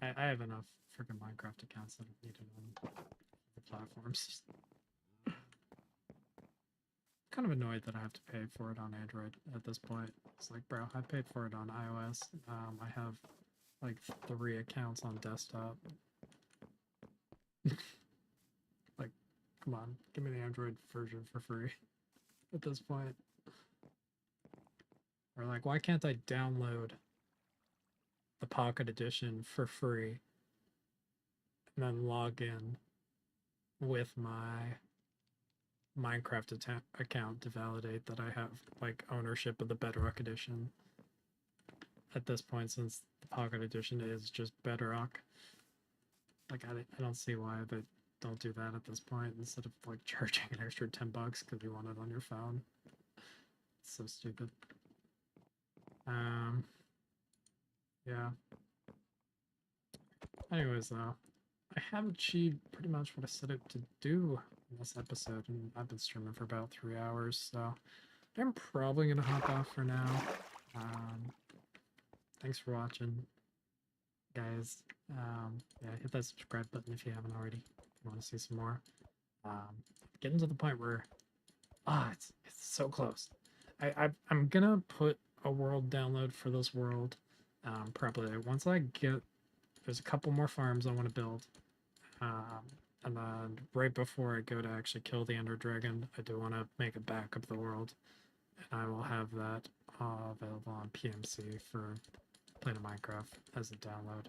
I have enough freaking Minecraft accounts that I need it on the platforms. Kind of annoyed that I have to pay for it on Android at this point. It's like, bro, I paid for it on iOS. I have like 3 accounts on desktop. Like, come on, give me the Android version for free at this point. Or like, why can't I download the Pocket Edition for free and then log in with my Minecraft account to validate that I have like ownership of the Bedrock Edition at this point, since the Pocket Edition is just Bedrock. Like, I don't see why they don't do that at this point instead of like charging an extra $10 because you want it on your phone. It's so stupid. Yeah. Anyways, though, I have achieved pretty much what I set out to do in this episode, and I've been streaming for about 3 hours, so I'm probably gonna hop off for now. Thanks for watching, guys. Yeah, hit that subscribe button if you haven't already. If you want to see some more. Getting to the point where, it's so close. I'm gonna put a world download for this world. Probably once I get, there's a couple more farms I want to build. And then right before I go to actually kill the Ender Dragon, I do want to make a backup of the world, and I will have that available on PMC for playing Minecraft as a download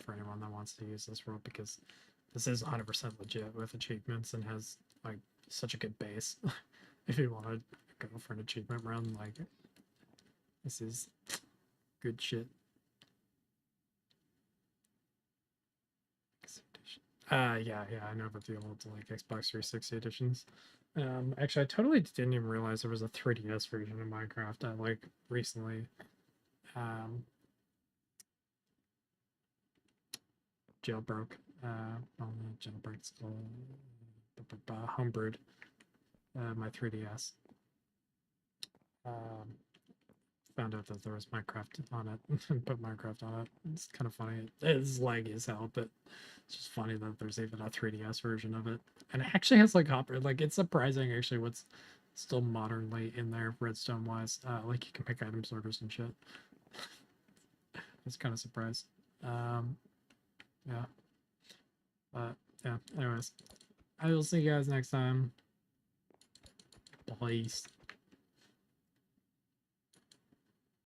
for anyone that wants to use this world, because this is 100% legit with achievements and has like such a good base. If you want to go for an achievement run, like, this is good shit. Yeah, I know about the old like Xbox 360 editions. Actually, I totally didn't even realize there was a 3DS version of Minecraft. I like recently jailbroke. Well, not jailbroke, still homebrewed my 3DS. Found out that there was Minecraft on it and put Minecraft on it. It's kind of funny. It is laggy as hell, but it's just funny that there's even a 3DS version of it. And it actually has like hopper. Like, it's surprising actually what's still modernly in there redstone wise. Like, you can pick item sorters and shit. I was kind of surprised. Yeah. But yeah, anyways. I will see you guys next time. Peace.